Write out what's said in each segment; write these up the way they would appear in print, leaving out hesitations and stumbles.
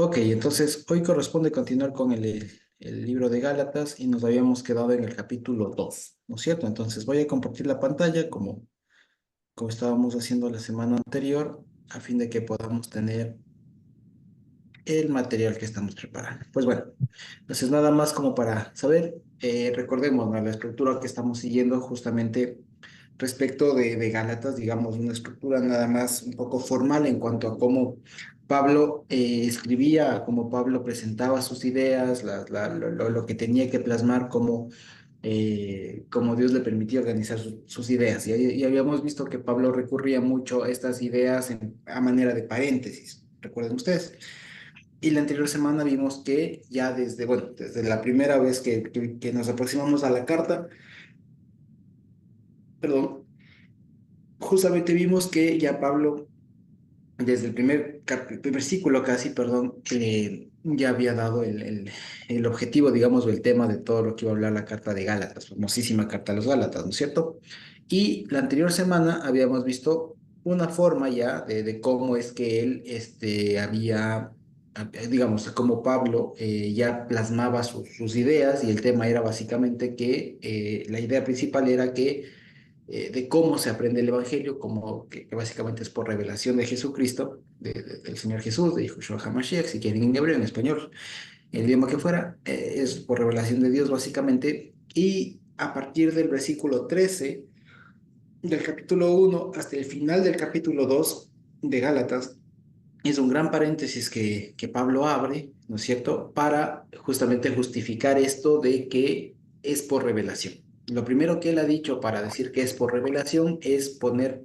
Ok, entonces hoy corresponde continuar con el libro de Gálatas y nos habíamos quedado en el capítulo 2, ¿no es cierto? Entonces voy a compartir la pantalla como estábamos haciendo la semana anterior, a fin de que podamos tener el material que estamos preparando. Pues bueno, entonces nada más como para saber, recordemos, ¿no?, la estructura que estamos siguiendo justamente respecto de Gálatas, digamos, una estructura nada más un poco formal en cuanto a cómo Pablo escribía, cómo Pablo presentaba sus ideas, lo que tenía que plasmar, cómo Dios le permitía organizar sus ideas. Y habíamos visto que Pablo recurría mucho a estas ideas a manera de paréntesis, recuerden ustedes. Y la anterior semana vimos que ya desde la primera vez que nos aproximamos a la carta, perdón, justamente vimos que ya Pablo, desde el versículo casi, perdón, ya había dado el objetivo, digamos, o el tema de todo lo que iba a hablar la carta de Gálatas, famosísima carta a los Gálatas, ¿no es cierto? Y la anterior semana habíamos visto una forma ya de cómo es que él digamos, cómo Pablo ya plasmaba sus ideas, y el tema era básicamente que la idea principal era de cómo se aprende el Evangelio, que básicamente es por revelación de Jesucristo, del Señor Jesús, de Yahushua HaMashiach, si quieren en hebreo, en español, el idioma que fuera, es por revelación de Dios básicamente. Y a partir del versículo 13 del capítulo 1 hasta el final del capítulo 2 de Gálatas, es un gran paréntesis que Pablo abre, ¿no es cierto?, para justamente justificar esto de que es por revelación. Lo primero que él ha dicho para decir que es por revelación es poner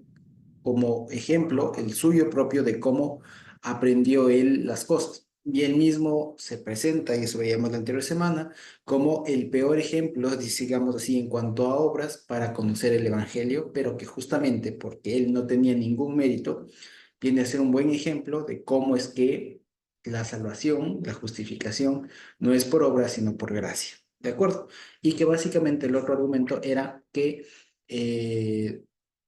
como ejemplo el suyo propio de cómo aprendió él las cosas. Y él mismo se presenta, y eso veíamos la anterior semana, como el peor ejemplo, digamos así, en cuanto a obras para conocer el Evangelio, pero que justamente porque él no tenía ningún mérito, viene a ser un buen ejemplo de cómo es que la salvación, la justificación, no es por obra, sino por gracia. ¿De acuerdo? Y que básicamente el otro argumento era que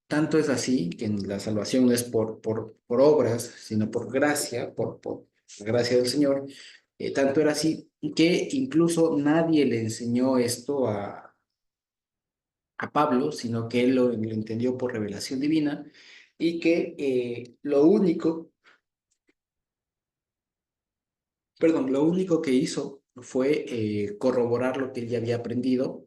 tanto es así que la salvación no es por obras, sino por gracia, por la gracia del Señor. Tanto era así que incluso nadie le enseñó esto a Pablo, sino que él lo entendió por revelación divina, y que lo único que hizo fue corroborar lo que él ya había aprendido,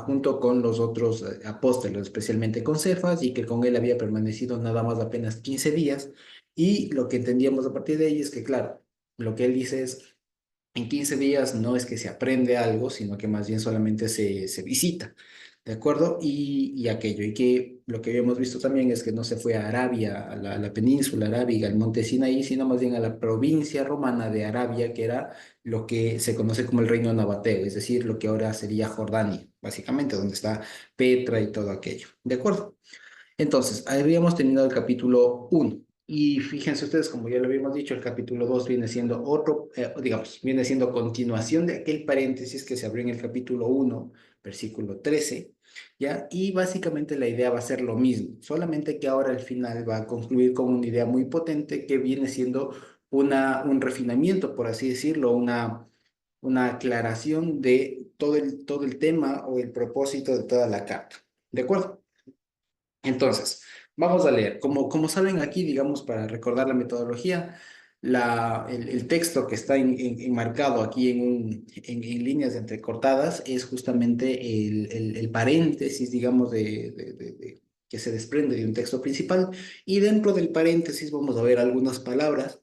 junto con los otros apóstoles, especialmente con Cefas, y que con él había permanecido nada más apenas 15 días. Y lo que entendíamos a partir de ahí es que, claro, lo que él dice es, en 15 días no es que se aprende algo, sino que más bien solamente se visita, ¿de acuerdo? Y aquello, y que lo que habíamos visto también es que no se fue a Arabia, a la península arábiga, al monte Sinaí, sino más bien a la provincia romana de Arabia, que era lo que se conoce como el reino nabateo, es decir, lo que ahora sería Jordania, básicamente, donde está Petra y todo aquello, ¿de acuerdo? Entonces, habíamos terminado el capítulo 1. Y fíjense ustedes, como ya lo habíamos dicho, el capítulo 2 viene siendo digamos, viene siendo continuación de aquel paréntesis que se abrió en el capítulo 1, versículo 13, ¿ya? Y básicamente la idea va a ser lo mismo, solamente que ahora al final va a concluir con una idea muy potente que viene siendo un refinamiento, por así decirlo, una aclaración de todo el tema o el propósito de toda la carta. ¿De acuerdo? Entonces, vamos a leer. Como saben aquí, digamos, para recordar la metodología, el texto que está enmarcado aquí en líneas entrecortadas es justamente el paréntesis, digamos, que se desprende de un texto principal. Y dentro del paréntesis vamos a ver algunas palabras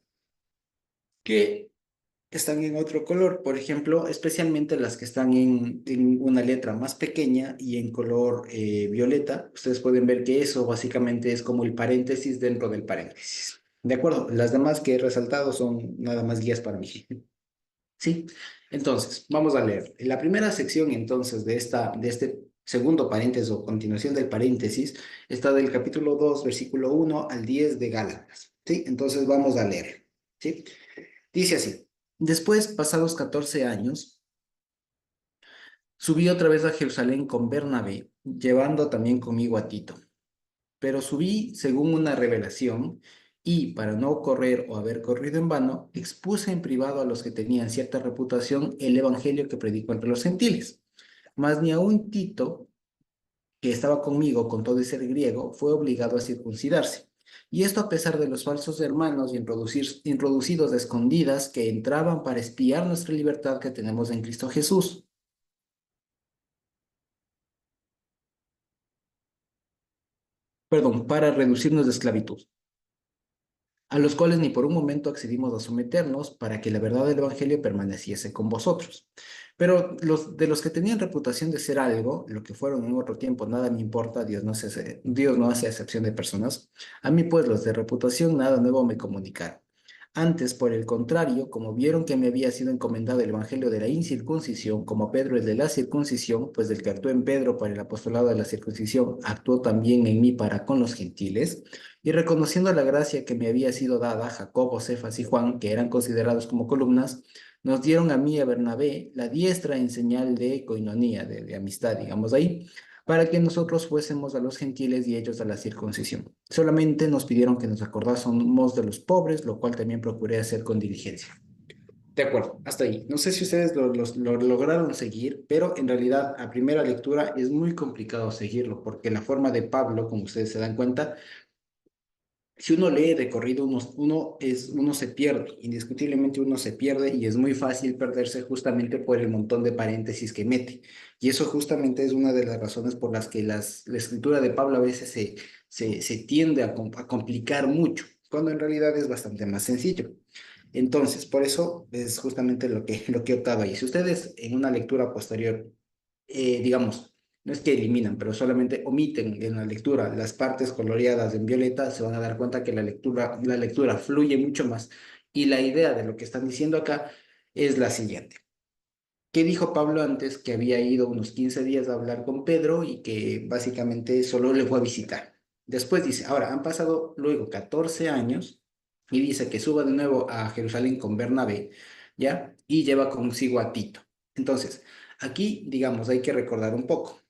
que están en otro color, por ejemplo, especialmente las que están en una letra más pequeña y en color violeta. Ustedes pueden ver que eso básicamente es como el paréntesis dentro del paréntesis. ¿De acuerdo? Las demás que he resaltado son nada más guías para mí. ¿Sí? Entonces, vamos a leer. La primera sección entonces de este segundo paréntesis o continuación del paréntesis está del capítulo 2 versículo 1 al 10 de Gálatas. ¿Sí? Entonces vamos a leer. ¿Sí? Dice así: Después, pasados 14 años, subí otra vez a Jerusalén con Bernabé, llevando también conmigo a Tito. Pero subí según una revelación, Y para no correr o haber corrido en vano, expuse en privado a los que tenían cierta reputación el evangelio que predicó entre los gentiles. Mas ni aun Tito, que estaba conmigo con todo y ser griego, fue obligado a circuncidarse. Y esto a pesar de los falsos hermanos introducidos de escondidas que entraban para espiar nuestra libertad que tenemos en Cristo Jesús. Perdón, para reducirnos de esclavitud, a los cuales ni por un momento accedimos a someternos para que la verdad del Evangelio permaneciese con vosotros. Pero de los que tenían reputación de ser algo, lo que fueron en otro tiempo, nada me importa, Dios no hace excepción de personas. A mí, pues, los de reputación, nada nuevo me comunicaron. Antes, por el contrario, como vieron que me había sido encomendado el Evangelio de la incircuncisión, como a Pedro el de la circuncisión, pues del que actuó en Pedro para el apostolado de la circuncisión, actuó también en mí para con los gentiles, y reconociendo la gracia que me había sido dada, Jacobo, Cefas y Juan, que eran considerados como columnas, nos dieron a mí y a Bernabé la diestra en señal de coinonía, de amistad, digamos ahí, para que nosotros fuésemos a los gentiles y ellos a la circuncisión. Solamente nos pidieron que nos acordásemos de los pobres, lo cual también procuré hacer con diligencia. De acuerdo, hasta ahí. No sé si ustedes lo lograron seguir, pero en realidad a primera lectura es muy complicado seguirlo, porque la forma de Pablo, como ustedes se dan cuenta, si uno lee de corrido, uno se pierde, indiscutiblemente uno se pierde y es muy fácil perderse justamente por el montón de paréntesis que mete. Y eso justamente es una de las razones por las que la escritura de Pablo a veces se tiende a complicar mucho, cuando en realidad es bastante más sencillo. Entonces, por eso es justamente lo que he optado ahí. Si ustedes en una lectura posterior, digamos, no es que eliminan, pero solamente omiten en la lectura las partes coloreadas en violeta, se van a dar cuenta que la lectura fluye mucho más. Y la idea de lo que están diciendo acá es la siguiente. ¿Qué dijo Pablo antes? Que había ido unos 15 días a hablar con Pedro y que básicamente solo le fue a visitar. Después dice, ahora han pasado luego 14 años y dice que suba de nuevo a Jerusalén con Bernabé, ¿ya? Y lleva consigo a Tito. Entonces, aquí, digamos, hay que recordar un poco.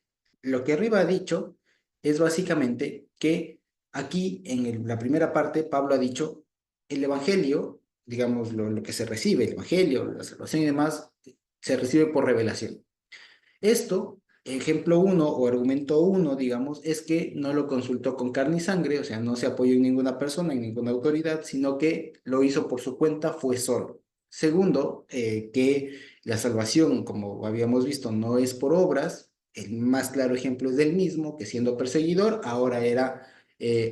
Lo que arriba ha dicho es básicamente que aquí en la primera parte Pablo ha dicho el Evangelio, digamos, lo que se recibe, el Evangelio, la salvación y demás se recibe por revelación. Esto, ejemplo uno o argumento uno, digamos, es que no lo consultó con carne y sangre, o sea, no se apoyó en ninguna persona, en ninguna autoridad, sino que lo hizo por su cuenta, fue solo. Segundo, que la salvación, como habíamos visto, no es por obras. El más claro ejemplo es del mismo, que siendo perseguidor, ahora era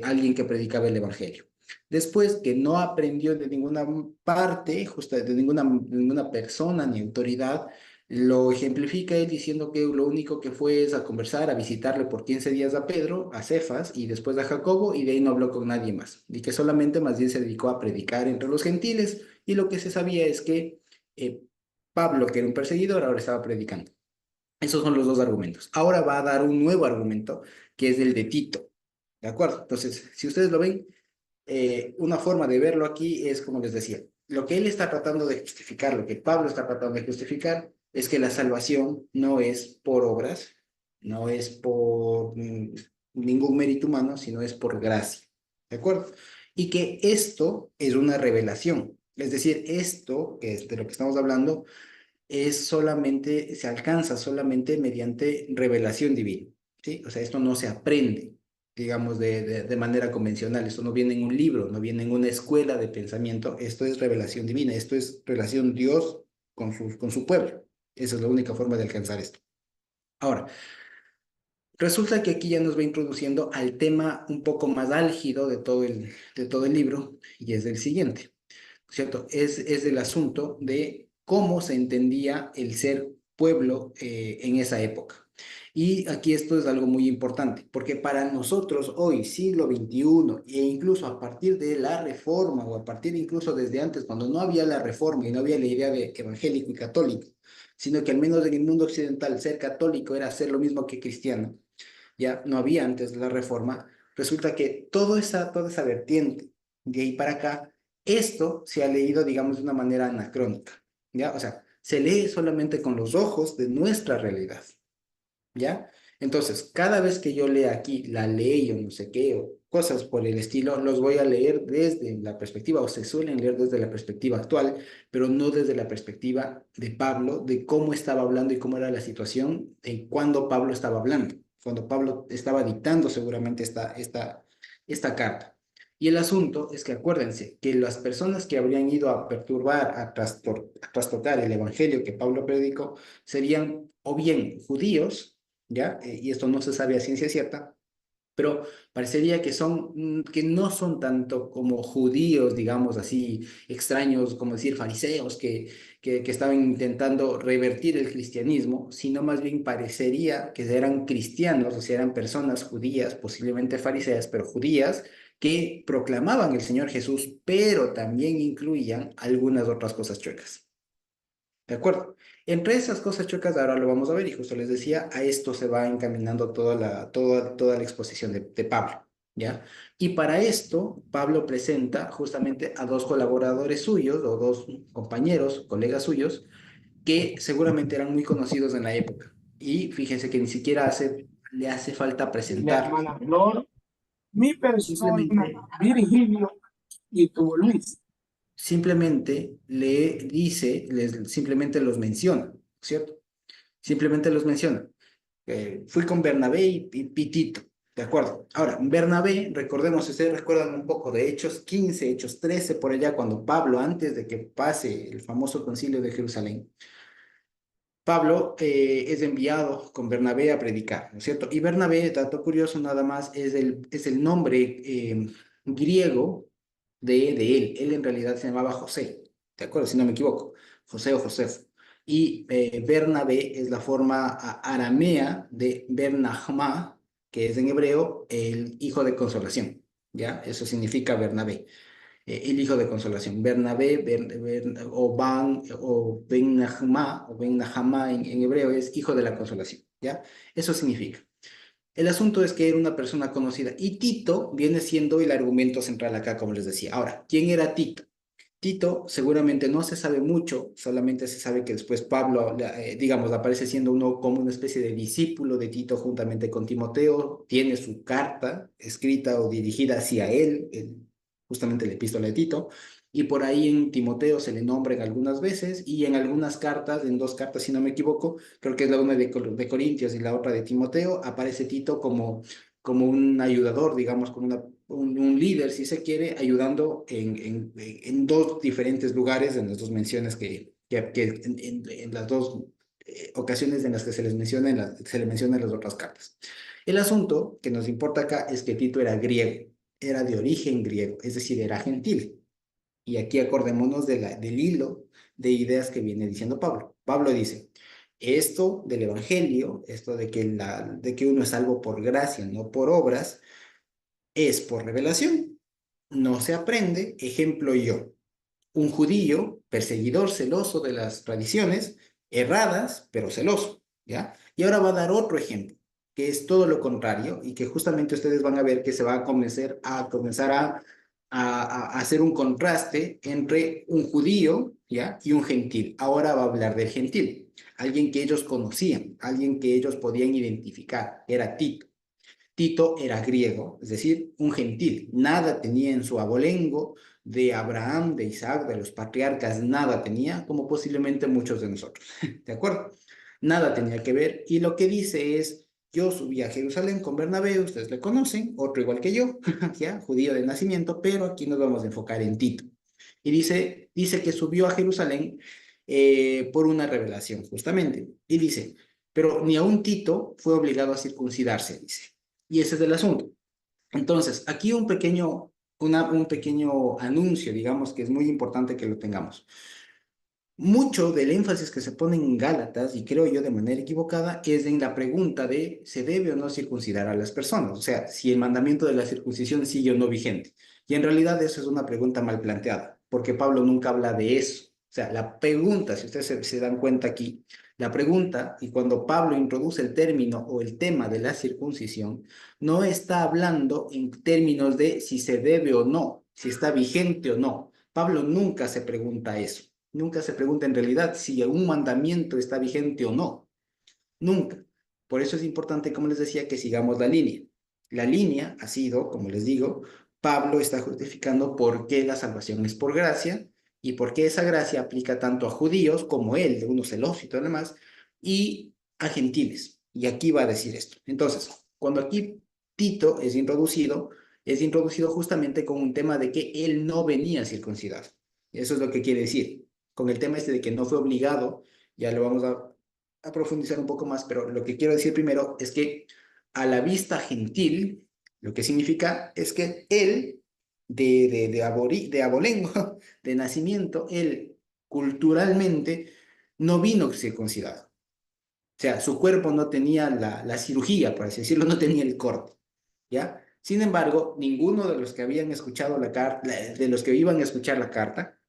alguien que predicaba el Evangelio. Después, que no aprendió de ninguna parte, justo de ninguna persona ni autoridad, lo ejemplifica él diciendo que lo único que fue es a conversar, a visitarle por 15 días a Pedro, a Cefas y después a Jacobo, y de ahí no habló con nadie más. Y que solamente más bien se dedicó a predicar entre los gentiles, y lo que se sabía es que eh, Pablo, que era un perseguidor, ahora estaba predicando. Esos son los dos argumentos. Ahora va a dar un nuevo argumento, que es el de Tito. ¿De acuerdo? Entonces, si ustedes lo ven, una forma de verlo aquí es, como les decía, lo que él está tratando de justificar, lo que Pablo está tratando de justificar, es que la salvación no es por obras, no es por ningún mérito humano, sino es por gracia. ¿De acuerdo? Y que esto es una revelación. Es decir, esto, que es de lo que estamos hablando, se alcanza solamente mediante revelación divina, ¿sí? O sea, esto no se aprende, digamos, de manera convencional, esto no viene en un libro, no viene en una escuela de pensamiento, esto es revelación divina, esto es relación Dios con su pueblo. Esa es la única forma de alcanzar esto. Ahora, resulta que aquí ya nos va introduciendo al tema un poco más álgido de todo el libro, y es el siguiente. ¿Cierto? Es el asunto de cómo se entendía el ser pueblo en esa época. Y aquí esto es algo muy importante, porque para nosotros hoy, siglo XXI, e incluso a partir de la reforma, o a partir incluso desde antes, cuando no había la reforma y no había la idea de evangélico y católico, sino que al menos en el mundo occidental ser católico era ser lo mismo que cristiano, ya no había antes la reforma, resulta que toda esa vertiente de ahí para acá, esto se ha leído, digamos, de una manera anacrónica, ¿ya? O sea, se lee solamente con los ojos de nuestra realidad, ¿ya? Entonces, cada vez que yo lea aquí la ley o no sé qué, o cosas por el estilo, los voy a leer desde la perspectiva, o se suelen leer desde la perspectiva actual, pero no desde la perspectiva de Pablo, de cómo estaba hablando y cómo era la situación en cuando Pablo estaba hablando, cuando Pablo estaba dictando seguramente esta carta. Y el asunto es que acuérdense que las personas que habrían ido a perturbar, a trastocar el evangelio que Pablo predicó, serían o bien judíos, ¿ya? Y esto no se sabe a ciencia cierta, pero parecería que que no son tanto como judíos, digamos así, extraños, como decir fariseos, que estaban intentando revertir el cristianismo, sino más bien parecería que eran cristianos, o sea, eran personas judías, posiblemente fariseas, pero judías, que proclamaban el Señor Jesús, pero también incluían algunas otras cosas chuecas. ¿De acuerdo? Entre esas cosas chuecas, ahora lo vamos a ver, y justo les decía, a esto se va encaminando toda la exposición de Pablo, ¿ya? Y para esto, Pablo presenta justamente a dos colaboradores suyos, o dos compañeros, colegas suyos, que seguramente eran muy conocidos en la época. Y fíjense que ni siquiera le hace falta La presentarlos. hermana Flor, mi persona, Simplemente, Virgilio y tu Luis. simplemente le dice, simplemente los menciona, ¿cierto? Simplemente los menciona. Fui con Bernabé y Tito, ¿de acuerdo? Ahora, Bernabé, recordemos, ustedes recuerdan un poco de Hechos 15, Hechos 13, por allá, cuando Pablo, antes de que pase el famoso concilio de Jerusalén, Pablo es enviado con Bernabé a predicar, ¿no es cierto? Y Bernabé, dato curioso nada más, es el nombre griego de él. Él en realidad se llamaba José, ¿de acuerdo? Si no me equivoco, José o Josefo. Y Bernabé es la forma aramea de Bernahma, que es en hebreo el hijo de consolación, ¿ya? Eso significa Bernabé, el hijo de consolación. Bernabé o Ben Nahma, o Ben Nahama en hebreo es hijo de la consolación, ¿ya? Eso significa. El asunto es que era una persona conocida y Tito viene siendo el argumento central acá, como les decía. Ahora, ¿quién era Tito? Tito seguramente no se sabe mucho, solamente se sabe que después Pablo, digamos, aparece siendo uno como una especie de discípulo de Tito juntamente con Timoteo, tiene su carta escrita o dirigida hacia él, justamente la epístola de Tito, y por ahí en Timoteo se le nombran algunas veces y en algunas cartas, en dos cartas si no me equivoco, creo que es la una de Corintios y la otra de Timoteo, aparece Tito como un ayudador, digamos, como un líder, si se quiere, ayudando en dos diferentes lugares, en las dos menciones en las dos ocasiones en las que se les menciona, se le menciona en las otras cartas. El asunto que nos importa acá es que Tito era griego, era de origen griego, es decir, era gentil. Y aquí acordémonos del hilo de ideas que viene diciendo Pablo. Pablo dice, esto del evangelio, esto de que uno es salvo por gracia, no por obras, es por revelación. No se aprende, ejemplo yo, un judío perseguidor celoso de las tradiciones, erradas, pero celoso, ¿ya? Y ahora va a dar otro ejemplo, que es todo lo contrario y que justamente ustedes van a ver que se va a comenzar a hacer un contraste entre un judío, ¿ya? Y un gentil. Ahora va a hablar del gentil, alguien que ellos conocían, alguien que ellos podían identificar, era Tito. Tito era griego, es decir, un gentil. Nada tenía en su abolengo de Abraham, de Isaac, de los patriarcas, nada tenía, como posiblemente muchos de nosotros. ¿De acuerdo? Nada tenía que ver. Y lo que dice es, yo subí a Jerusalén con Bernabé, ustedes le conocen, otro igual que yo, ya, judío de nacimiento, pero aquí nos vamos a enfocar en Tito. Y dice que subió a Jerusalén por una revelación, justamente. Y dice, pero ni aun Tito fue obligado a circuncidarse, dice. Y ese es el asunto. Entonces, aquí un pequeño anuncio, digamos, que es muy importante que lo tengamos. Mucho del énfasis que se pone en Gálatas, y creo yo de manera equivocada, es en la pregunta de ¿se debe o no circuncidar a las personas? O sea, si el mandamiento de la circuncisión sigue o no vigente. Y en realidad eso es una pregunta mal planteada, porque Pablo nunca habla de eso. O sea, la pregunta, si ustedes se dan cuenta aquí, la pregunta, y cuando Pablo introduce el término o el tema de la circuncisión, no está hablando en términos de si se debe o no, si está vigente o no. Pablo nunca se pregunta eso. Nunca se pregunta en realidad si un mandamiento está vigente o no. Nunca. Por eso es importante, como les decía, que sigamos la línea. La línea ha sido, como les digo, Pablo está justificando por qué la salvación es por gracia y por qué esa gracia aplica tanto a judíos como él, de uno celoso y todo lo demás, y a gentiles. Y aquí va a decir esto. Entonces, cuando aquí Tito es introducido justamente con un tema de que él no venía circuncidado. Eso es lo que quiere decir. Con el tema este de que no fue obligado, ya lo vamos a profundizar un poco más, pero lo que quiero decir primero es que a la vista gentil, lo que significa es que él, de abolengo, de nacimiento, él culturalmente no vino circuncidado. O sea, su cuerpo no tenía la cirugía, por así decirlo, no tenía el corte, ¿ya? Sin embargo, ninguno de los que habían escuchado la carta, de los que iban a escuchar la carta,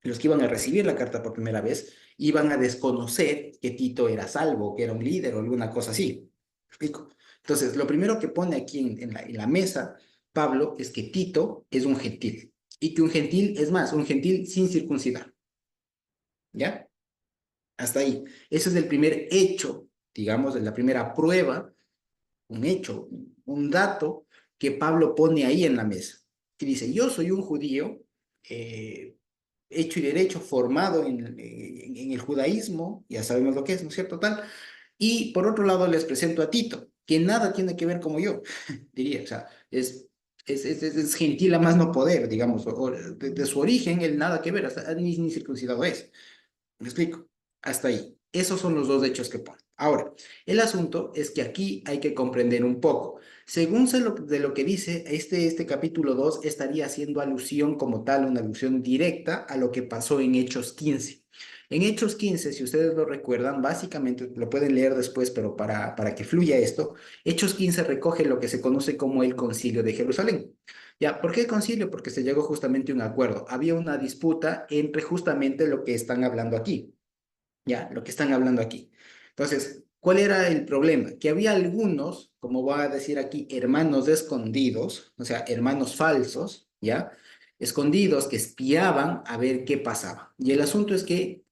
los que iban a recibir la carta por primera vez, iban a desconocer que Tito era salvo, que era un líder o alguna cosa así. ¿Me explico? Entonces, lo primero que pone aquí en la mesa Pablo es que Tito es un gentil y que un gentil es más, un gentil sin circuncidar, ¿ya? Hasta ahí. Ese es el primer hecho, digamos, de la primera prueba, un hecho, un dato que Pablo pone ahí en la mesa. Que dice, yo soy un judío, eh, hecho y derecho, formado en el judaísmo, ya sabemos lo que es, ¿no es cierto? Tal. Y por otro lado les presento a Tito, que nada tiene que ver como yo, diría, o sea, es gentil a más no poder, digamos, de su origen, él nada que ver, hasta, ni circuncidado es. ¿Me explico? Hasta ahí. Esos son los dos hechos que pone. Ahora, el asunto es que aquí hay que comprender un poco. Según de lo que dice, este capítulo 2 estaría haciendo alusión como tal, una alusión directa a lo que pasó en Hechos 15. En Hechos 15, si ustedes lo recuerdan, básicamente lo pueden leer después, pero para que fluya esto, Hechos 15 recoge lo que se conoce como el Concilio de Jerusalén. Ya, ¿por qué el concilio? Porque se llegó justamente a un acuerdo. Había una disputa entre justamente lo que están hablando aquí. Ya, lo que están hablando aquí. Entonces, ¿cuál era el problema? Que había algunos, como va a decir aquí, hermanos escondidos, o sea, hermanos falsos, ¿ya? Escondidos que espiaban a ver qué pasaba. Y el asunto es que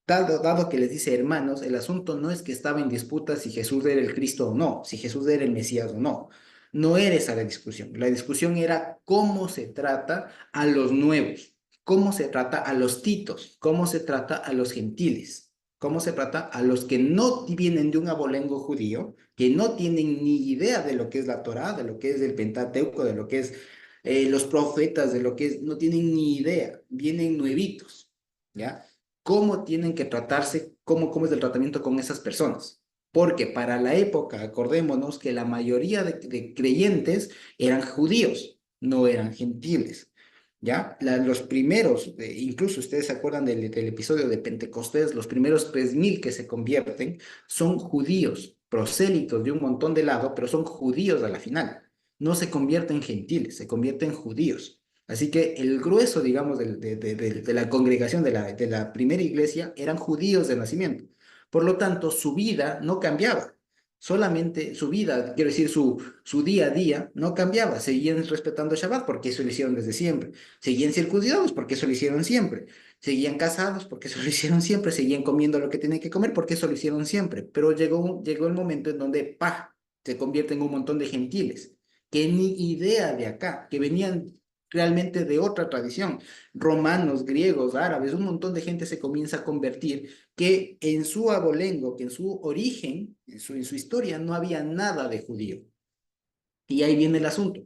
dado que les dice hermanos, el asunto no es que estaba en disputa si Jesús era el Cristo o no, si Jesús era el Mesías o no. No era esa la discusión. La discusión era cómo se trata a los nuevos, cómo se trata a los titos, cómo se trata a los gentiles, cómo se trata a los que no vienen de un abolengo judío, que no tienen ni idea de lo que es la Torá, de lo que es el Pentateuco, de lo que es los profetas, de lo que es, no tienen ni idea, vienen nuevitos, ¿ya? Cómo tienen que tratarse, cómo es el tratamiento con esas personas. Porque para la época, acordémonos que la mayoría de creyentes eran judíos, no eran gentiles. ¿Ya? Los primeros, incluso ustedes se acuerdan del episodio de Pentecostés, los primeros 3000 que se convierten son judíos, prosélitos de un montón de lado, pero son judíos a la final. No se convierten en gentiles, se convierten en judíos. Así que el grueso, digamos, de la congregación de la primera iglesia eran judíos de nacimiento. Por lo tanto, su vida no cambiaba. Solamente su vida, quiero decir, su día a día no cambiaba. Seguían respetando Shabbat porque eso lo hicieron desde siempre. Seguían circuncidados porque eso lo hicieron siempre. Seguían casados porque eso lo hicieron siempre. Seguían comiendo lo que tenían que comer porque eso lo hicieron siempre. Pero llegó el momento en donde, ¡pah!, se convierten en un montón de gentiles que ni idea de acá, que venían realmente de otra tradición. Romanos, griegos, árabes, un montón de gente se comienza a convertir que en su abolengo, que en su origen, en su historia, no había nada de judío. Y ahí viene el asunto.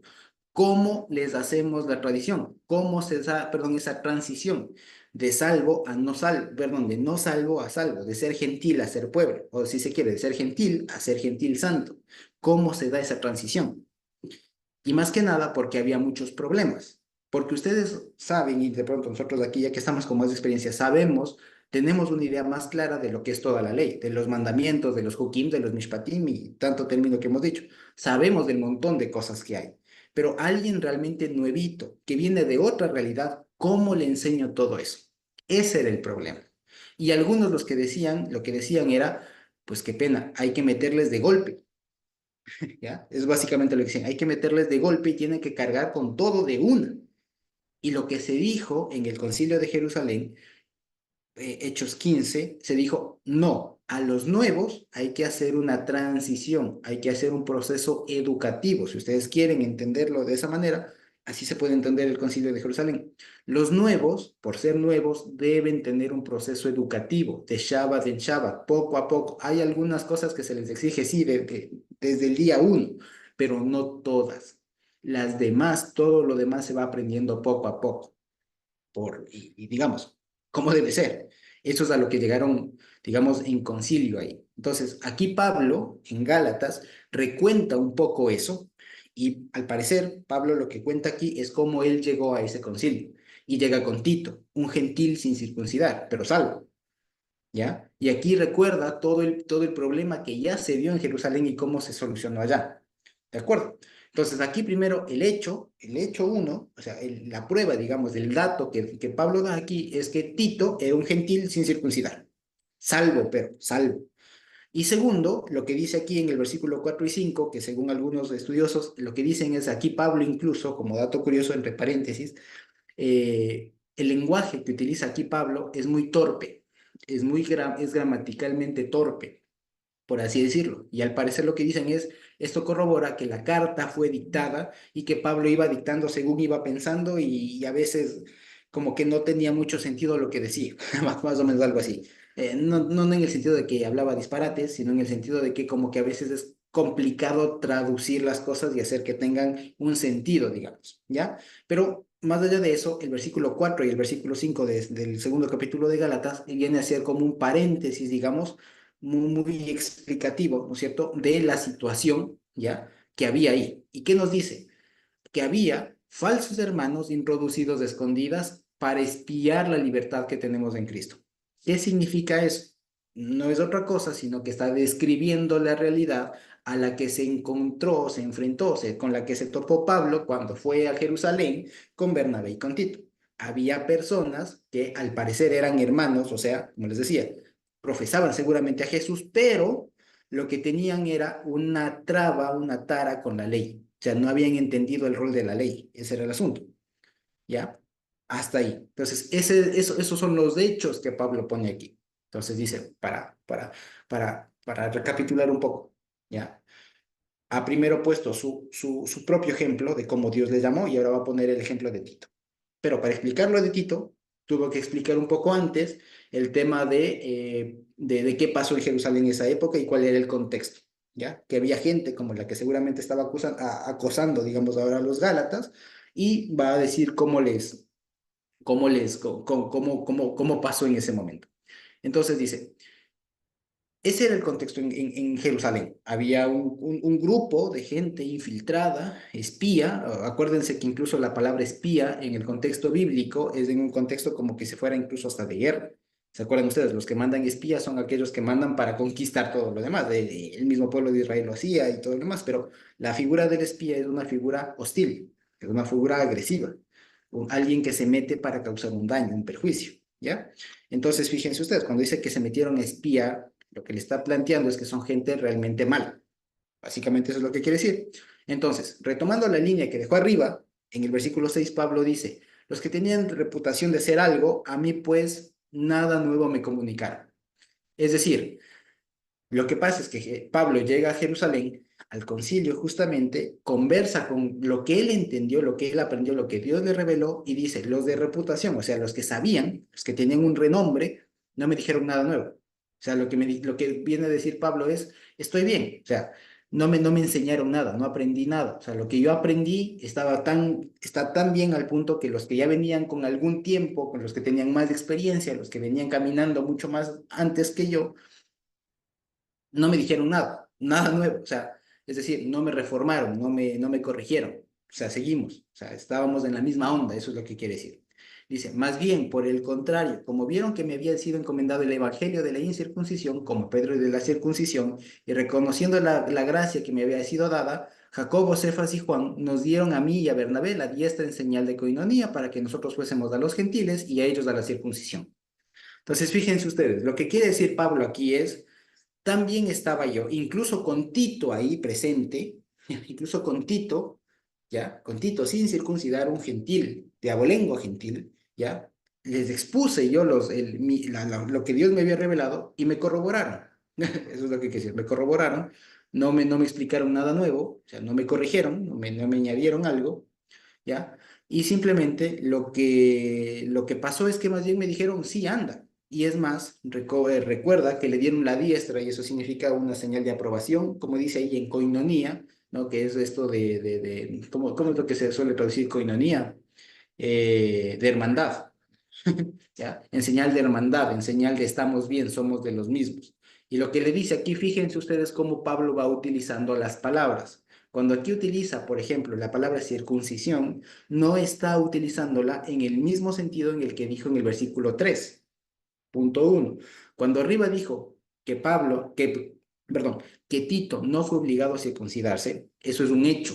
¿Cómo les hacemos la tradición? ¿Cómo se da, perdón, esa transición de salvo a no salvo, perdón, de no salvo a salvo, de ser gentil a ser pueblo, o si se quiere, de ser gentil a ser gentil santo? ¿Cómo se da esa transición? Y más que nada porque había muchos problemas. Porque ustedes saben, y de pronto nosotros aquí, ya que estamos con más experiencia, sabemos, tenemos una idea más clara de lo que es toda la ley, de los mandamientos, de los hukim, de los mishpatim y tanto término que hemos dicho. Sabemos del montón de cosas que hay. Pero alguien realmente nuevito, que viene de otra realidad, ¿cómo le enseño todo eso? Ese era el problema. Y algunos los que decían, lo que decían era, pues qué pena, hay que meterles de golpe. ¿Ya? Es básicamente lo que dicen, hay que meterles de golpe y tienen que cargar con todo de una. Y lo que se dijo en el Concilio de Jerusalén, Hechos 15, se dijo, no, A los nuevos hay que hacer una transición, hay que hacer un proceso educativo. Si ustedes quieren entenderlo de esa manera, así se puede entender el Concilio de Jerusalén. Los nuevos, por ser nuevos, deben tener un proceso educativo, de Shabbat en Shabbat, poco a poco. Hay algunas cosas que se les exige, sí, desde el día uno, pero no todas. Las demás, todo lo demás se va aprendiendo poco a poco y digamos, cómo debe ser. Eso es a lo que llegaron, digamos, en concilio ahí. Entonces, aquí Pablo, en Gálatas, recuenta un poco eso, y al parecer, Pablo lo que cuenta aquí es cómo él llegó a ese concilio, y llega con Tito, un gentil sin circuncidar, pero salvo. ¿Ya? Y aquí recuerda todo el problema que ya se dio en Jerusalén y cómo se solucionó allá. ¿De acuerdo? Entonces, aquí primero el hecho uno, o sea, la prueba, digamos, del dato que Pablo da aquí es que Tito era un gentil sin circuncidar. Salvo, pero salvo. Y segundo, lo que dice aquí en el versículo 4 y 5 que según algunos estudiosos, lo que dicen es aquí Pablo incluso, como dato curioso entre paréntesis, el lenguaje que utiliza aquí Pablo es muy torpe, es gramaticalmente torpe, por así decirlo. Y al parecer lo que dicen es, esto corrobora que la carta fue dictada y que Pablo iba dictando según iba pensando y a veces como que no tenía mucho sentido lo que decía, más o menos algo así. No en el sentido de que hablaba disparates, sino en el sentido de que como que a veces es complicado traducir las cosas y hacer que tengan un sentido, digamos, ¿ya? Pero más allá de eso, el versículo 4 y el versículo 5 del segundo capítulo de Gálatas viene a ser como un paréntesis, digamos, muy explicativo, ¿no es cierto?, de la situación, ¿ya?, que había ahí. ¿Y qué nos dice? Que había falsos hermanos introducidos de escondidas para espiar la libertad que tenemos en Cristo. ¿Qué significa eso? No es otra cosa, sino que está describiendo la realidad a la que se encontró, se enfrentó, con la que se topó Pablo cuando fue a Jerusalén con Bernabé y con Tito. Había personas que al parecer eran hermanos, o sea, como les decía, profesaban seguramente a Jesús, pero lo que tenían era una traba, una tara con la ley. O sea, no habían entendido el rol de la ley. Ese era el asunto. ¿Ya? Hasta ahí. Entonces, esos son los hechos que Pablo pone aquí. Entonces dice, para recapitular un poco, ¿ya? Ha primero puesto su propio ejemplo de cómo Dios le llamó y ahora va a poner el ejemplo de Tito. Pero para explicarlo de Tito, tuvo que explicar un poco antes el tema de qué pasó en Jerusalén en esa época y cuál era el contexto, ¿ya? Que había gente como la que seguramente estaba acosando, digamos, ahora a los Gálatas, y va a decir cómo pasó en ese momento. Entonces dice, ese era el contexto en Jerusalén. Había un grupo de gente infiltrada, espía. Acuérdense que incluso la palabra espía en el contexto bíblico es en un contexto como que se fuera incluso hasta de guerra. ¿Se acuerdan ustedes? Los que mandan espías son aquellos que mandan para conquistar todo lo demás. El mismo pueblo de Israel lo hacía y todo lo demás, pero la figura del espía es una figura hostil, es una figura agresiva, alguien que se mete para causar un daño, un perjuicio, ¿ya? Entonces, fíjense ustedes, cuando dice que se metieron a espía, lo que le está planteando es que son gente realmente mala. Básicamente eso es lo que quiere decir. Entonces, retomando la línea que dejó arriba, en el versículo 6 Pablo dice, los que tenían reputación de ser algo, a mí pues nada nuevo me comunicaron. Es decir, lo que pasa es que Pablo llega a Jerusalén, al concilio justamente, conversa con lo que él entendió, lo que él aprendió, lo que Dios le reveló, y dice, los de reputación, o sea, los que sabían, los que tenían un renombre, no me dijeron nada nuevo. O sea, lo que viene a decir Pablo es, estoy bien, o sea, no me enseñaron nada, no aprendí nada. O sea, lo que yo aprendí está tan bien al punto que los que ya venían con algún tiempo, con los que tenían más experiencia, los que venían caminando mucho más antes que yo, no me dijeron nada, nada nuevo, o sea, es decir, no me reformaron, no me corrigieron, o sea, seguimos, o sea, estábamos en la misma onda, eso es lo que quiere decir. Dice, más bien, por el contrario, como vieron que me había sido encomendado el evangelio de la incircuncisión, como Pedro de la circuncisión, y reconociendo la gracia que me había sido dada, Jacobo, Cefas y Juan nos dieron a mí y a Bernabé la diestra en señal de coinonía para que nosotros fuésemos a los gentiles y a ellos a la circuncisión. Entonces, fíjense ustedes, lo que quiere decir Pablo aquí es, también estaba yo, incluso con Tito ahí presente, incluso con Tito, ¿ya? Con Tito sin circuncidar, un gentil, de abolengo gentil, ¿ya? Les expuse yo lo que Dios me había revelado y me corroboraron. Eso es lo que quiere decir. Me corroboraron, no me explicaron nada nuevo, o sea, no me corrigieron, no me añadieron algo, ¿ya? Y simplemente lo que pasó es que más bien me dijeron, sí, anda. Y es más, recuerda que le dieron la diestra y eso significa una señal de aprobación, como dice ahí en coinonía, ¿no? Que es esto ¿cómo es lo que se suele traducir coinonía? De hermandad. ¿Ya? En señal de hermandad, en señal de estamos bien, somos de los mismos. Y lo que le dice aquí, fíjense ustedes cómo Pablo va utilizando las palabras. Cuando aquí utiliza, por ejemplo, la palabra circuncisión, no está utilizándola en el mismo sentido en el que dijo en el versículo 3, punto uno. Cuando arriba dijo que perdón, que Tito no fue obligado a circuncidarse, eso es un hecho.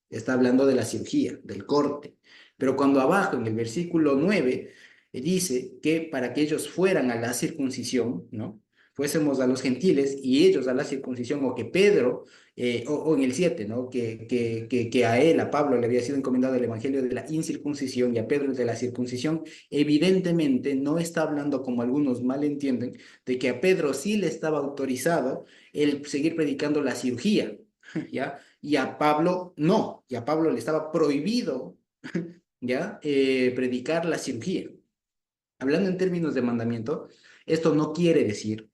Está hablando de la cirugía, del corte. Pero cuando abajo, en el versículo 9 dice que para que ellos fueran a la circuncisión, ¿no? Fuésemos a los gentiles y ellos a la circuncisión, o que Pedro, o en el 7, ¿no? Que a él, a Pablo, le había sido encomendado el evangelio de la incircuncisión y a Pedro el de la circuncisión. Evidentemente no está hablando, como algunos malentienden, de que a Pedro sí le estaba autorizado el seguir predicando la cirugía, ¿ya? Y a Pablo no, y a Pablo le estaba prohibido, ¿ya? Predicar la cirugía. Hablando en términos de mandamiento, esto no quiere decir,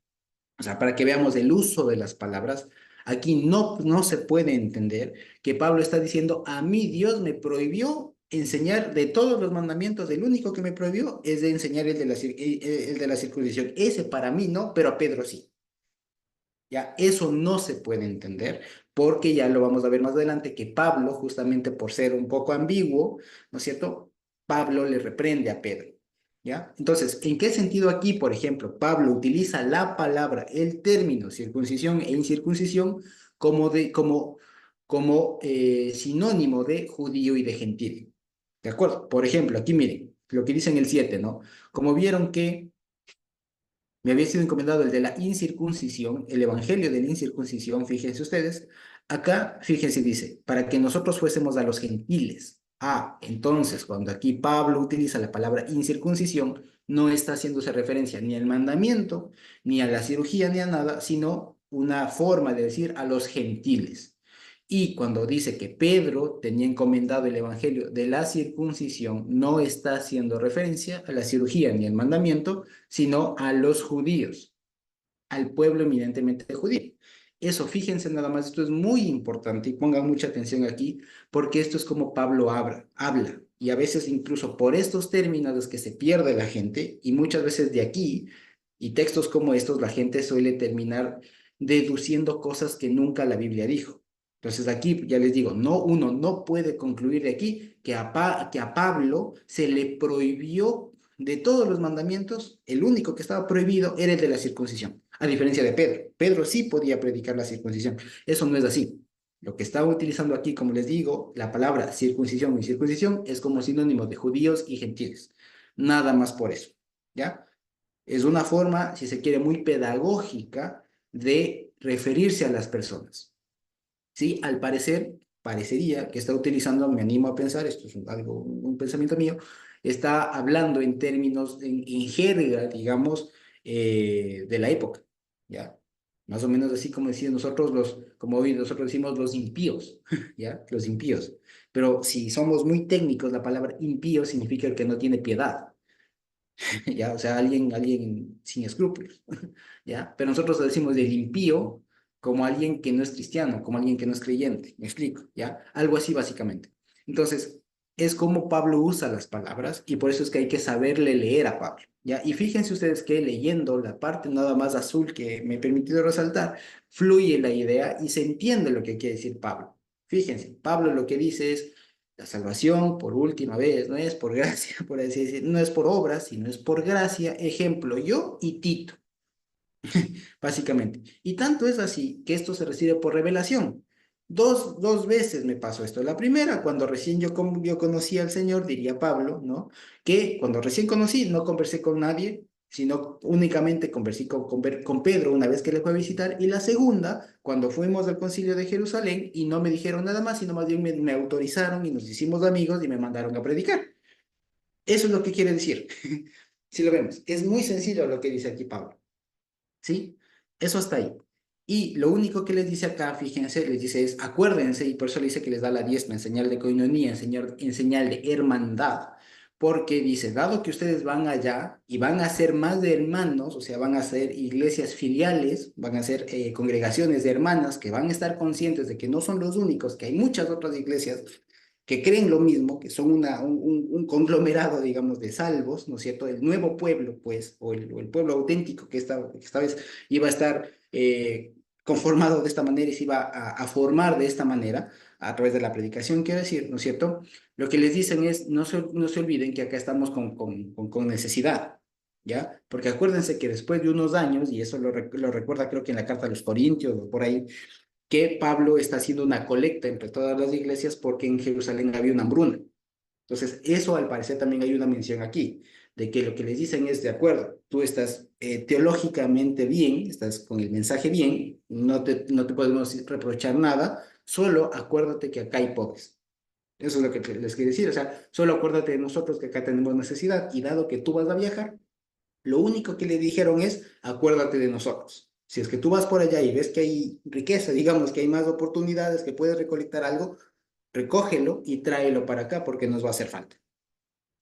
o sea, para que veamos el uso de las palabras, aquí no se puede entender que Pablo está diciendo, a mí Dios me prohibió enseñar de todos los mandamientos, el único que me prohibió es de enseñar el de la circuncisión. Ese para mí no, pero a Pedro sí. Ya, eso no se puede entender porque ya lo vamos a ver más adelante que Pablo, justamente por ser un poco ambiguo, ¿no es cierto? Pablo le reprende a Pedro, ¿ya? Entonces, ¿en qué sentido aquí, por ejemplo, Pablo utiliza la palabra, el término circuncisión e incircuncisión como sinónimo de judío y de gentil? ¿De acuerdo? Por ejemplo, aquí miren lo que dice en el 7, ¿no? Como vieron que me había sido encomendado el de la incircuncisión, el evangelio de la incircuncisión, fíjense ustedes. Acá, fíjense, dice, para que nosotros fuésemos a los gentiles. Ah, entonces, cuando aquí Pablo utiliza la palabra incircuncisión, no está haciéndose referencia ni al mandamiento, ni a la cirugía, ni a nada, sino una forma de decir a los gentiles. Y cuando dice que Pedro tenía encomendado el evangelio de la circuncisión, no está haciendo referencia a la cirugía ni al mandamiento, sino a los judíos, al pueblo eminentemente judío. Eso, fíjense nada más, esto es muy importante y pongan mucha atención aquí, porque esto es como Pablo habla, y a veces incluso por estos términos es que se pierde la gente, y muchas veces de aquí, y textos como estos, la gente suele terminar deduciendo cosas que nunca la Biblia dijo. Entonces aquí ya les digo, uno no puede concluir de aquí que a Pablo se le prohibió de todos los mandamientos, el único que estaba prohibido era el de la circuncisión, a diferencia de Pedro. Pedro sí podía predicar la circuncisión. Eso no es así. Lo que estaba utilizando aquí, como les digo, la palabra circuncisión y circuncisión es como sinónimo de judíos y gentiles. Nada más por eso, ¿ya? Es una forma, si se quiere, muy pedagógica de referirse a las personas. Sí, al parecer, parecería que está utilizando, me animo a pensar, esto es un pensamiento mío, está hablando en términos, en jerga, digamos, de la época, ¿ya? Más o menos así como decían nosotros como hoy nosotros decimos los impíos, ¿ya? Los impíos. Pero si somos muy técnicos, la palabra impío significa el que no tiene piedad, ¿ya? O sea, alguien sin escrúpulos, ¿ya? Pero nosotros decimos del impío como alguien que no es cristiano, como alguien que no es creyente, me explico, ¿ya? Algo así básicamente. Entonces, es como Pablo usa las palabras y por eso es que hay que saberle leer a Pablo, ¿ya? Y fíjense ustedes que leyendo la parte nada más azul que me he permitido resaltar, fluye la idea y se entiende lo que quiere decir Pablo. Fíjense, Pablo lo que dice es la salvación, por última vez, no es por gracia, por así decir, no es por obras, sino es por gracia. Ejemplo, yo y Tito, básicamente. Y tanto es así que esto se recibe por revelación. Dos veces me pasó esto. La primera, cuando recién yo conocí al Señor, diría Pablo, ¿no? Que cuando recién conocí, no conversé con nadie, sino únicamente conversé con Pedro una vez que le fue a visitar. Y la segunda, cuando fuimos al concilio de Jerusalén y no me dijeron nada más, sino más bien me autorizaron y nos hicimos amigos y me mandaron a predicar. Eso es lo que quiere decir. Si lo vemos, es muy sencillo lo que dice aquí Pablo. ¿Sí? Eso está ahí. Y lo único que les dice acá, fíjense, les dice es, acuérdense, y por eso le dice que les da la diezma en señal de coinonía, en señal de hermandad, porque dice, dado que ustedes van allá y van a ser más de hermanos, o sea, van a ser iglesias filiales, van a ser congregaciones de hermanas que van a estar conscientes de que no son los únicos, que hay muchas otras iglesias que creen lo mismo, que son un conglomerado, digamos, de salvos, ¿no es cierto? El nuevo pueblo, pues, o el pueblo auténtico que esta vez iba a estar conformado de esta manera y se iba a formar de esta manera a través de la predicación, quiero decir, ¿no es cierto? Lo que les dicen es, no se olviden que acá estamos con necesidad, ¿ya? Porque acuérdense que después de unos años, y eso lo recuerda creo que en la carta a los Corintios o por ahí, que Pablo está haciendo una colecta entre todas las iglesias porque en Jerusalén había una hambruna. Entonces, eso al parecer también hay una mención aquí, de que lo que les dicen es, de acuerdo, tú estás teológicamente bien, estás con el mensaje bien, no te podemos reprochar nada, solo acuérdate que acá hay pobres. Eso es lo que les quiero decir, o sea, solo acuérdate de nosotros que acá tenemos necesidad y dado que tú vas a viajar, lo único que le dijeron es, acuérdate de nosotros. Si es que tú vas por allá y ves que hay riqueza, digamos que hay más oportunidades, que puedes recolectar algo, recógelo y tráelo para acá porque nos va a hacer falta.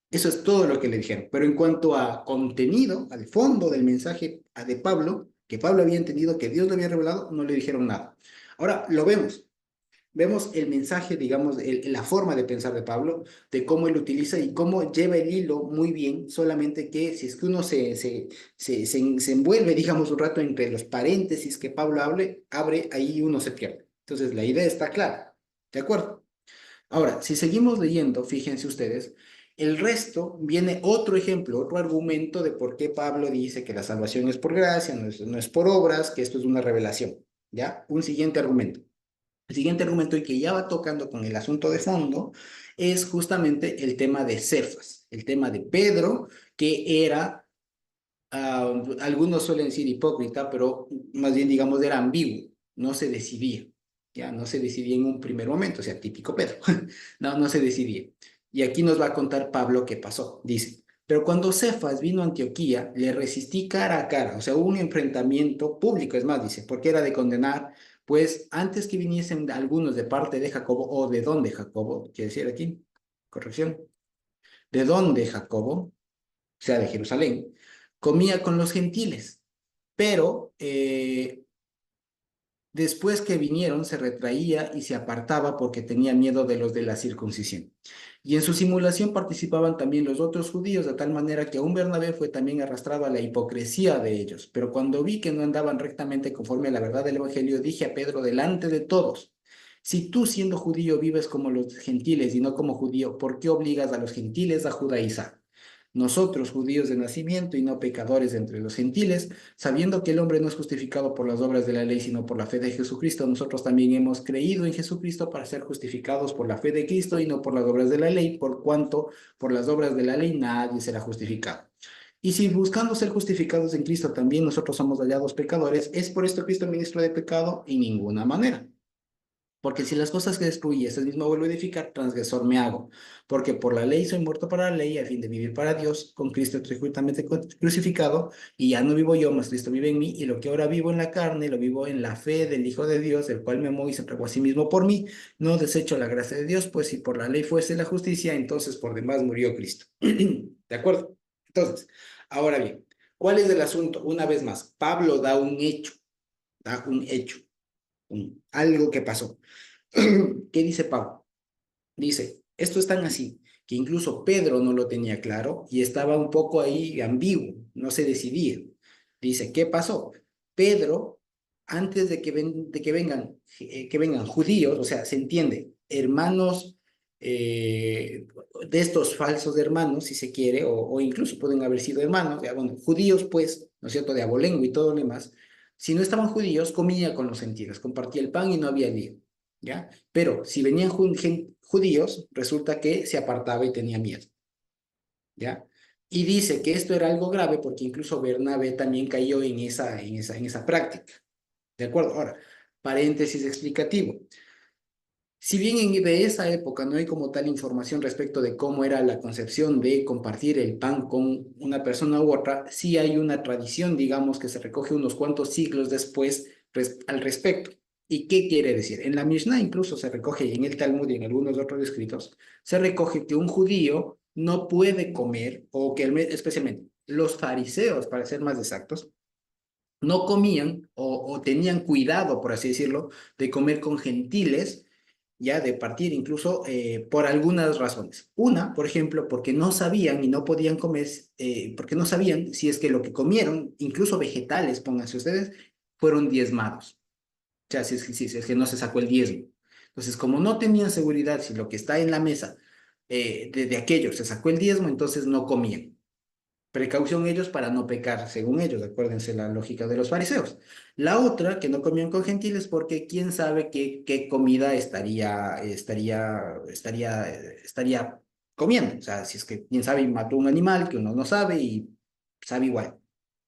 Eso es todo lo que le dijeron. Pero en cuanto a contenido, al fondo del mensaje de Pablo, que Pablo había entendido que Dios le había revelado, no le dijeron nada. Ahora lo vemos. Vemos el mensaje, digamos, la forma de pensar de Pablo, de cómo él utiliza y cómo lleva el hilo muy bien, solamente que si es que uno se envuelve, digamos, un rato entre los paréntesis que Pablo abre, ahí uno se pierde. Entonces, la idea está clara, ¿de acuerdo? Ahora, si seguimos leyendo, fíjense ustedes, el resto viene otro ejemplo, otro argumento de por qué Pablo dice que la salvación es por gracia, no es por obras, que esto es una revelación, ¿ya? Un siguiente argumento. El siguiente argumento y que ya va tocando con el asunto de fondo es justamente el tema de Cefas, el tema de Pedro, que era, algunos suelen decir hipócrita, pero más bien digamos era ambiguo, no se decidía, ya no se decidía en un primer momento, o sea, típico Pedro, no se decidía. Y aquí nos va a contar Pablo qué pasó, dice. Pero cuando Cefas vino a Antioquía, le resistí cara a cara, o sea, hubo un enfrentamiento público, es más, dice, porque era de condenar, pues antes que viniesen algunos de parte de Jacobo, o de dónde Jacobo, quiere decir aquí, corrección, de dónde Jacobo, o sea, de Jerusalén, comía con los gentiles, pero después que vinieron se retraía y se apartaba porque tenía miedo de los de la circuncisión. Y en su simulación participaban también los otros judíos, de tal manera que aún Bernabé fue también arrastrado a la hipocresía de ellos. Pero cuando vi que no andaban rectamente conforme a la verdad del Evangelio, dije a Pedro delante de todos, si tú siendo judío vives como los gentiles y no como judío, ¿por qué obligas a los gentiles a judaizar? Nosotros, judíos de nacimiento y no pecadores entre los gentiles, sabiendo que el hombre no es justificado por las obras de la ley, sino por la fe de Jesucristo, nosotros también hemos creído en Jesucristo para ser justificados por la fe de Cristo y no por las obras de la ley, por cuanto por las obras de la ley nadie será justificado. Y si buscando ser justificados en Cristo también nosotros somos hallados pecadores, ¿es por esto Cristo ministro de pecado? En ninguna manera. Porque si las cosas que destruí, este mismo vuelvo a edificar, transgresor me hago. Porque por la ley soy muerto para la ley, a fin de vivir para Dios. Con Cristo estoy juntamente crucificado, y ya no vivo yo, mas Cristo vive en mí. Y lo que ahora vivo en la carne, lo vivo en la fe del Hijo de Dios, el cual me amó y se entregó a sí mismo por mí. No desecho la gracia de Dios, pues si por la ley fuese la justicia, entonces por demás murió Cristo. ¿De acuerdo? Entonces, ahora bien, ¿cuál es el asunto? Una vez más, Pablo da un hecho, algo que pasó. ¿Qué dice Pablo? Dice, esto es tan así que incluso Pedro no lo tenía claro y estaba un poco ahí ambiguo, no se decidía. Dice, ¿qué pasó? Pedro, antes de que vengan judíos, o sea, se entiende, hermanos de estos falsos hermanos, si se quiere, o incluso pueden haber sido hermanos, ya, bueno, judíos, pues, ¿no es cierto?, de abolengo y todo lo demás. Si no estaban judíos, comía con los gentiles, compartía el pan y no había lío, ¿ya? Pero si venían judíos, resulta que se apartaba y tenía miedo, ¿ya? Y dice que esto era algo grave porque incluso Bernabé también cayó en esa práctica, ¿de acuerdo? Ahora, paréntesis explicativo. Si bien de esa época no hay como tal información respecto de cómo era la concepción de compartir el pan con una persona u otra, sí hay una tradición, digamos, que se recoge unos cuantos siglos después al respecto. ¿Y qué quiere decir? En la Mishnah incluso se recoge, y en el Talmud y en algunos otros escritos, se recoge que un judío no puede comer, o que especialmente los fariseos, para ser más exactos, no comían o tenían cuidado, por así decirlo, de comer con gentiles, ya de partir incluso por algunas razones. Una, por ejemplo, porque no sabían y no podían comer, porque no sabían si es que lo que comieron, incluso vegetales, pónganse ustedes, fueron diezmados. O sea, si es que no se sacó el diezmo. Entonces, como no tenían seguridad si lo que está en la mesa de aquello se sacó el diezmo, entonces no comían. Precaución ellos para no pecar, según ellos, acuérdense la lógica de los fariseos. La otra, que no comían con gentiles, porque quién sabe qué comida estaría comiendo. O sea, si es que quién sabe y mató un animal que uno no sabe y sabe igual.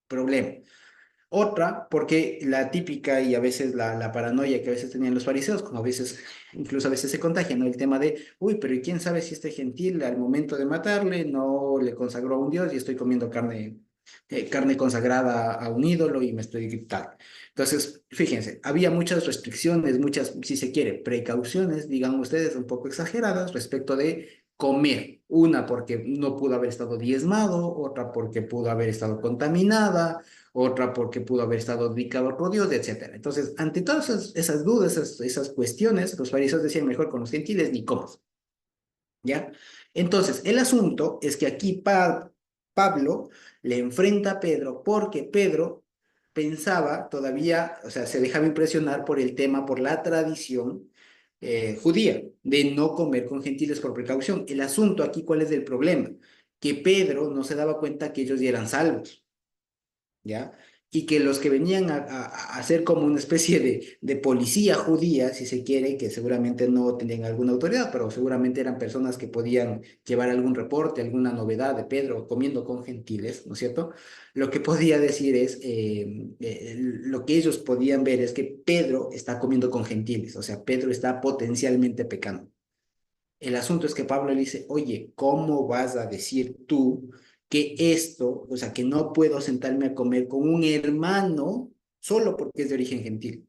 Problema. Otra, porque la típica y a veces la paranoia que a veces tenían los fariseos, como a veces, incluso a veces se contagia, ¿no? El tema de, uy, pero ¿y quién sabe si este gentil al momento de matarle no le consagró a un dios y estoy comiendo carne consagrada a un ídolo y me estoy tal? Entonces, fíjense, había muchas restricciones, muchas, si se quiere, precauciones, digan ustedes, un poco exageradas respecto de comer. Una porque no pudo haber estado diezmado, otra porque pudo haber estado contaminada, otra porque pudo haber estado dedicado por Dios, etcétera. Entonces, ante todas esas dudas, esas cuestiones, los fariseos decían mejor con los gentiles ni comas, ¿ya? Entonces, el asunto es que aquí Pablo le enfrenta a Pedro porque Pedro pensaba todavía, o sea, se dejaba impresionar por el tema, por la tradición judía de no comer con gentiles por precaución. El asunto aquí, ¿cuál es el problema? Que Pedro no se daba cuenta que ellos ya eran salvos. ¿Ya? Y que los que venían a ser como una especie de policía judía, si se quiere, que seguramente no tenían alguna autoridad, pero seguramente eran personas que podían llevar algún reporte, alguna novedad de Pedro comiendo con gentiles, ¿no es cierto? Lo que podía decir es, lo que ellos podían ver es que Pedro está comiendo con gentiles, o sea, Pedro está potencialmente pecando. El asunto es que Pablo le dice, oye, ¿cómo vas a decir tú que esto, o sea, que no puedo sentarme a comer con un hermano solo porque es de origen gentil?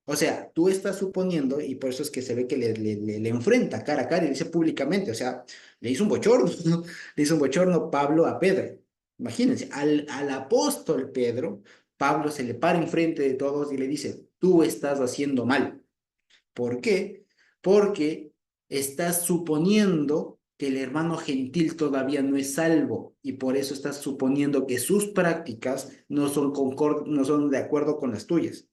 O sea, tú estás suponiendo, y por eso es que se ve que le enfrenta cara a cara y dice públicamente, o sea, le hizo un bochorno, ¿no? Le hizo un bochorno Pablo a Pedro. Imagínense, al apóstol Pedro, Pablo se le para enfrente de todos y le dice, tú estás haciendo mal. ¿Por qué? Porque estás suponiendo que el hermano gentil todavía no es salvo y por eso estás suponiendo que sus prácticas no son de acuerdo con las tuyas,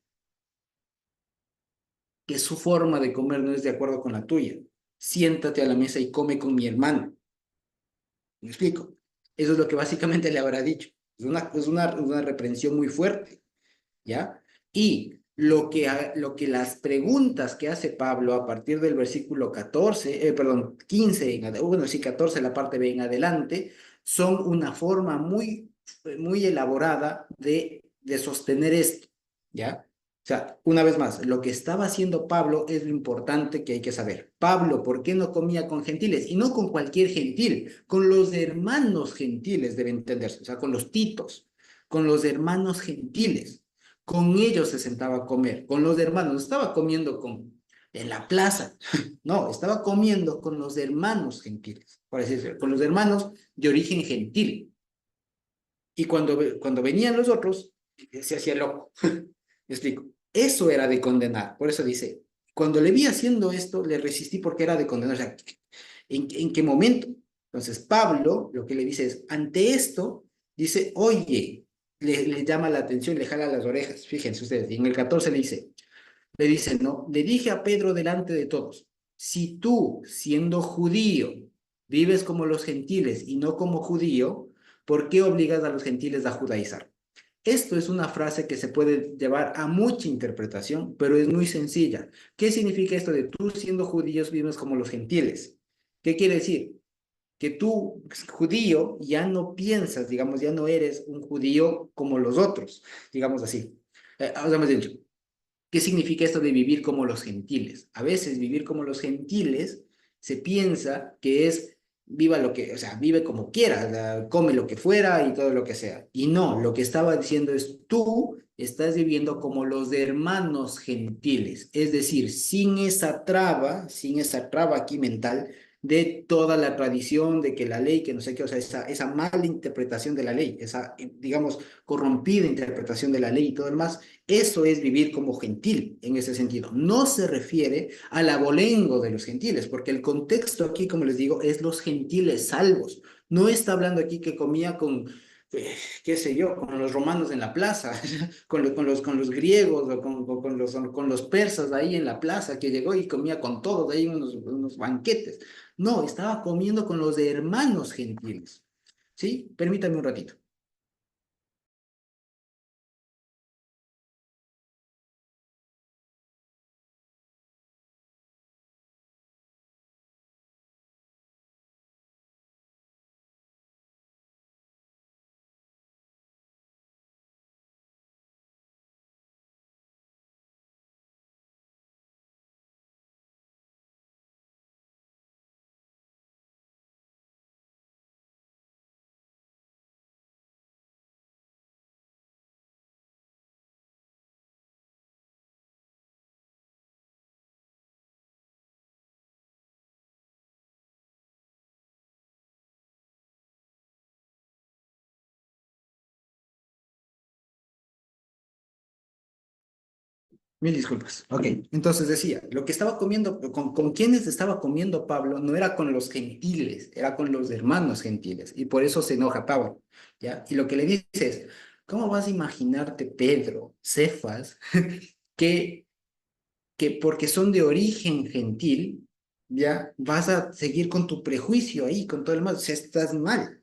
que su forma de comer no es de acuerdo con la tuya. Siéntate a la mesa y come con mi hermano. ¿Me explico? Eso es lo que básicamente le habrá dicho. Es una reprensión muy fuerte. ¿Ya? Y lo que las preguntas que hace Pablo a partir del versículo 14, perdón, 15, bueno, sí, 14, la parte B en adelante, son una forma muy elaborada de sostener esto, ¿ya? O sea, una vez más, lo que estaba haciendo Pablo es lo importante que hay que saber. Pablo, ¿por qué no comía con gentiles? Y no con cualquier gentil, con los hermanos gentiles, debe entenderse, o sea, con los titos, con los hermanos gentiles. Con ellos se sentaba a comer, con los hermanos, no estaba comiendo en la plaza, no, estaba comiendo con los hermanos gentiles, por así decirlo, con los hermanos de origen gentil. Y cuando venían los otros, se hacía loco. Me explico. Eso era de condenar. Por eso dice, cuando le vi haciendo esto, le resistí porque era de condenar. O sea, ¿en qué momento? Entonces, Pablo lo que le dice es, ante esto, dice, oye, le llama la atención, le jala las orejas. Fíjense ustedes, y en el 14 le dice, ¿no? Le dije a Pedro delante de todos, si tú, siendo judío, vives como los gentiles y no como judío, ¿por qué obligas a los gentiles a judaizar? Esto es una frase que se puede llevar a mucha interpretación, pero es muy sencilla. ¿Qué significa esto de tú siendo judíos vives como los gentiles? ¿Qué quiere decir? Que tú, judío, ya no piensas, digamos, ya no eres un judío como los otros, digamos así. O sea, más dicho, ¿Qué significa esto de vivir como los gentiles? A veces vivir como los gentiles se piensa que es viva lo que, o sea, vive como quiera, o sea, come lo que fuera y todo lo que sea. Y no, lo que estaba diciendo es tú estás viviendo como los hermanos gentiles, es decir, sin esa traba aquí mental de toda la tradición de que la ley, que no sé qué, o sea, esa mala interpretación de la ley, esa, digamos, corrompida interpretación de la ley y todo el más, eso es vivir como gentil en ese sentido. No se refiere al abolengo de los gentiles, porque el contexto aquí, como les digo, es los gentiles salvos. No está hablando aquí que comía con, qué sé yo, con los romanos en la plaza, con los griegos o con los persas ahí en la plaza, que llegó y comía con todos ahí unos banquetes. No, estaba comiendo con los hermanos gentiles. ¿Sí? Permítame un ratito. Mil disculpas. Ok, entonces decía, lo que estaba comiendo, con quienes estaba comiendo Pablo no era con los gentiles, era con los hermanos gentiles, y por eso se enoja Pablo, ¿ya? Y lo que le dice es, ¿cómo vas a imaginarte, Pedro, Cefas, que, que porque son de origen gentil, ¿ya? Vas a seguir con tu prejuicio ahí, con todo el mal, o sea, estás mal,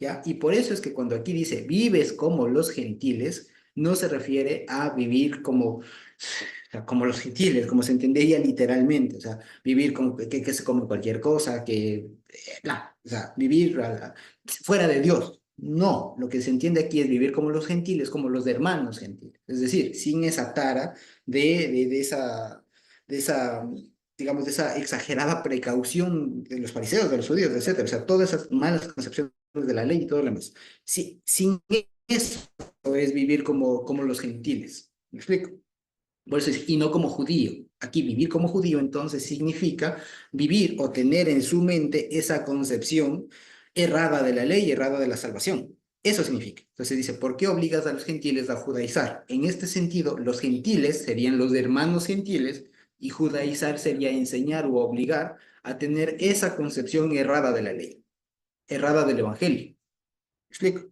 ¿ya? Y por eso es que cuando aquí dice, vives como los gentiles, no se refiere a vivir como sea, como los gentiles, como se entendería literalmente, o sea, vivir como que se come cualquier cosa, bla, o sea, vivir fuera de Dios. No, lo que se entiende aquí es vivir como los gentiles, como los hermanos gentiles, es decir, sin esa tara de esa, digamos, de esa exagerada precaución de los fariseos, de los judíos, etcétera, o sea, todas esas malas concepciones de la ley y todo lo demás. Sí, sin eso es vivir como los gentiles. ¿Me explico? Por eso es, y no como judío. Aquí vivir como judío entonces significa vivir o tener en su mente esa concepción errada de la ley, errada de la salvación. Eso significa. Entonces dice, ¿por qué obligas a los gentiles a judaizar? En este sentido, los gentiles serían los hermanos gentiles y judaizar sería enseñar o obligar a tener esa concepción errada de la ley, errada del evangelio. ¿Me explico?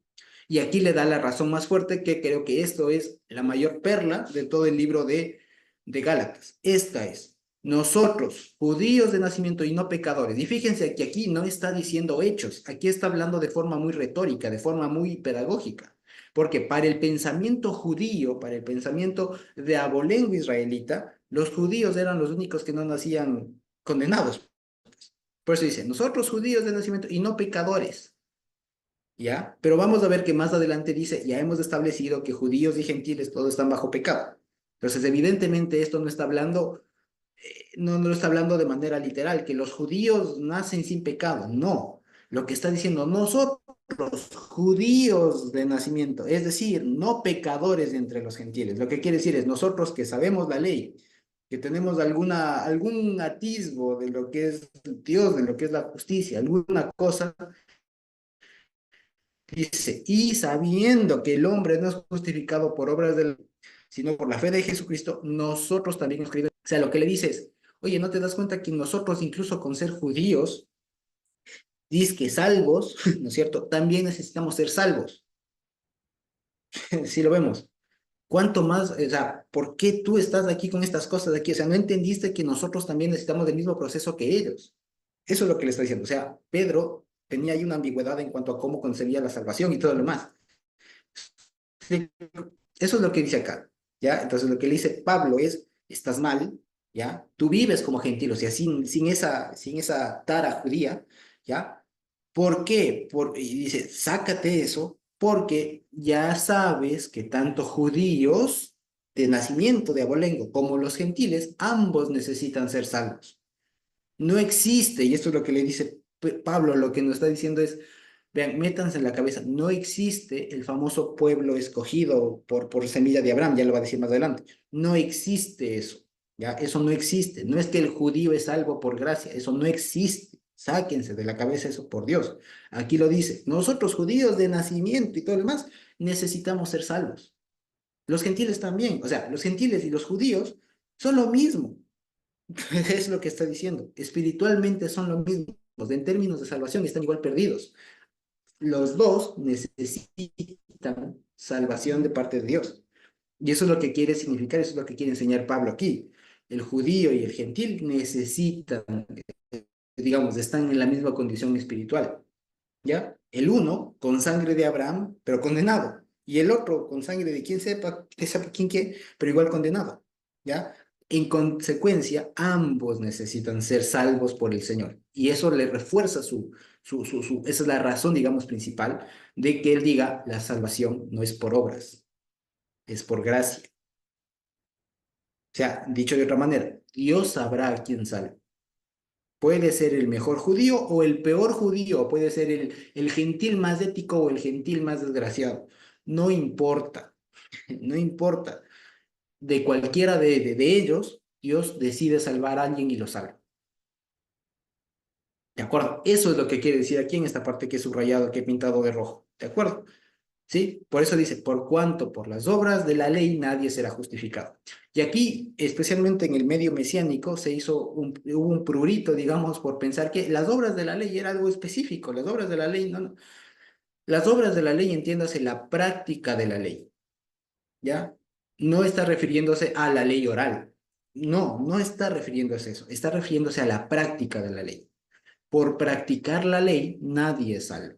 Y aquí le da la razón más fuerte, que creo que esto es la mayor perla de todo el libro de Gálatas. Esta es, nosotros, judíos de nacimiento y no pecadores. Y fíjense que aquí no está diciendo hechos, aquí está hablando de forma muy retórica, de forma muy pedagógica. Porque para el pensamiento judío, para el pensamiento de abolengo israelita, los judíos eran los únicos que no nacían condenados. Por eso dice, nosotros judíos de nacimiento y no pecadores. ¿Ya? Pero vamos a ver que más adelante dice, ya hemos establecido que judíos y gentiles todos están bajo pecado. Entonces, evidentemente esto no está hablando, no lo está hablando de manera literal, que los judíos nacen sin pecado. No, lo que está diciendo nosotros, judíos de nacimiento, es decir, no pecadores entre los gentiles. Lo que quiere decir es nosotros que sabemos la ley, que tenemos algún atisbo de lo que es Dios, de lo que es la justicia, alguna cosa. Dice, y sabiendo que el hombre no es justificado por obras del, sino por la fe de Jesucristo, nosotros también hemos creído. O sea, lo que le dices, oye, ¿no te das cuenta que nosotros, incluso con ser judíos, dices que salvos, ¿no es cierto? También necesitamos ser salvos. Si lo vemos. ¿Cuánto más, o sea, por qué tú estás aquí con estas cosas de aquí? O sea, no entendiste que nosotros también necesitamos del mismo proceso que ellos. Eso es lo que le está diciendo. O sea, Pedro tenía ahí una ambigüedad en cuanto a cómo concebía la salvación y todo lo demás. Sí, eso es lo que dice acá, ¿ya? Entonces lo que le dice Pablo es, estás mal, ¿ya? Tú vives como gentil, o sea, sin esa tara judía, ¿ya? ¿Por qué? Y dice, sácate eso, porque ya sabes que tanto judíos de nacimiento de abolengo como los gentiles, ambos necesitan ser salvos. No existe, y esto es lo que le dice Pablo, lo que nos está diciendo es, vean, métanse en la cabeza, no existe el famoso pueblo escogido por semilla de Abraham, ya lo va a decir más adelante. No existe eso, ¿ya? Eso no existe. No es que el judío es salvo por gracia, eso no existe. Sáquense de la cabeza eso por Dios. Aquí lo dice, nosotros judíos de nacimiento y todo lo demás, necesitamos ser salvos. Los gentiles también, o sea, los gentiles y los judíos son lo mismo. Es lo que está diciendo. Espiritualmente son lo mismo. En términos de salvación están igual perdidos. Los dos necesitan salvación de parte de Dios. Y eso es lo que quiere significar, eso es lo que quiere enseñar Pablo aquí. El judío y el gentil necesitan, digamos, están en la misma condición espiritual. ¿Ya? El uno con sangre de Abraham, pero condenado. Y el otro con sangre de quien sepa, que sepa quién quiere, pero igual condenado. ¿Ya? En consecuencia, ambos necesitan ser salvos por el Señor. Y eso le refuerza esa es la razón, digamos, principal de que él diga, la salvación no es por obras, es por gracia. O sea, dicho de otra manera, Dios sabrá a quién salva. Puede ser el mejor judío o el peor judío, puede ser el gentil más ético o el gentil más desgraciado. No importa, no importa. De cualquiera de ellos, Dios decide salvar a alguien y lo salva. ¿De acuerdo? Eso es lo que quiere decir aquí en esta parte que he subrayado, que he pintado de rojo. ¿De acuerdo? ¿Sí? Por eso dice, por cuanto por las obras de la ley nadie será justificado. Y aquí, especialmente en el medio mesiánico, hubo un prurito, digamos, por pensar que las obras de la ley era algo específico. Las obras de la ley, no, no. Las obras de la ley, entiéndase, la práctica de la ley, ¿ya? No está refiriéndose a la ley oral. No, no está refiriéndose a eso. Está refiriéndose a la práctica de la ley. Por practicar la ley, nadie es salvo.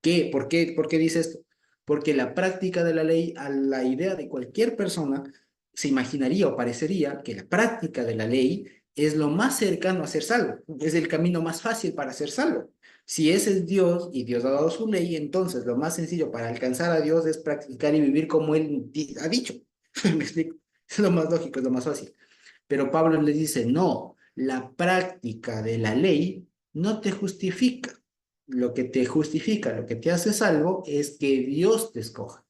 ¿Qué? Por qué dice esto? Porque la práctica de la ley, a la idea de cualquier persona, se imaginaría o parecería que la práctica de la ley es lo más cercano a ser salvo, es el camino más fácil para ser salvo. Si ese es Dios y Dios ha dado su ley, entonces lo más sencillo para alcanzar a Dios es practicar y vivir como Él ha dicho. ¿Me explico? Es lo más lógico, es lo más fácil. Pero Pablo le dice, no, la práctica de la ley no te justifica. Lo que te justifica, lo que te hace salvo es que Dios te escoja.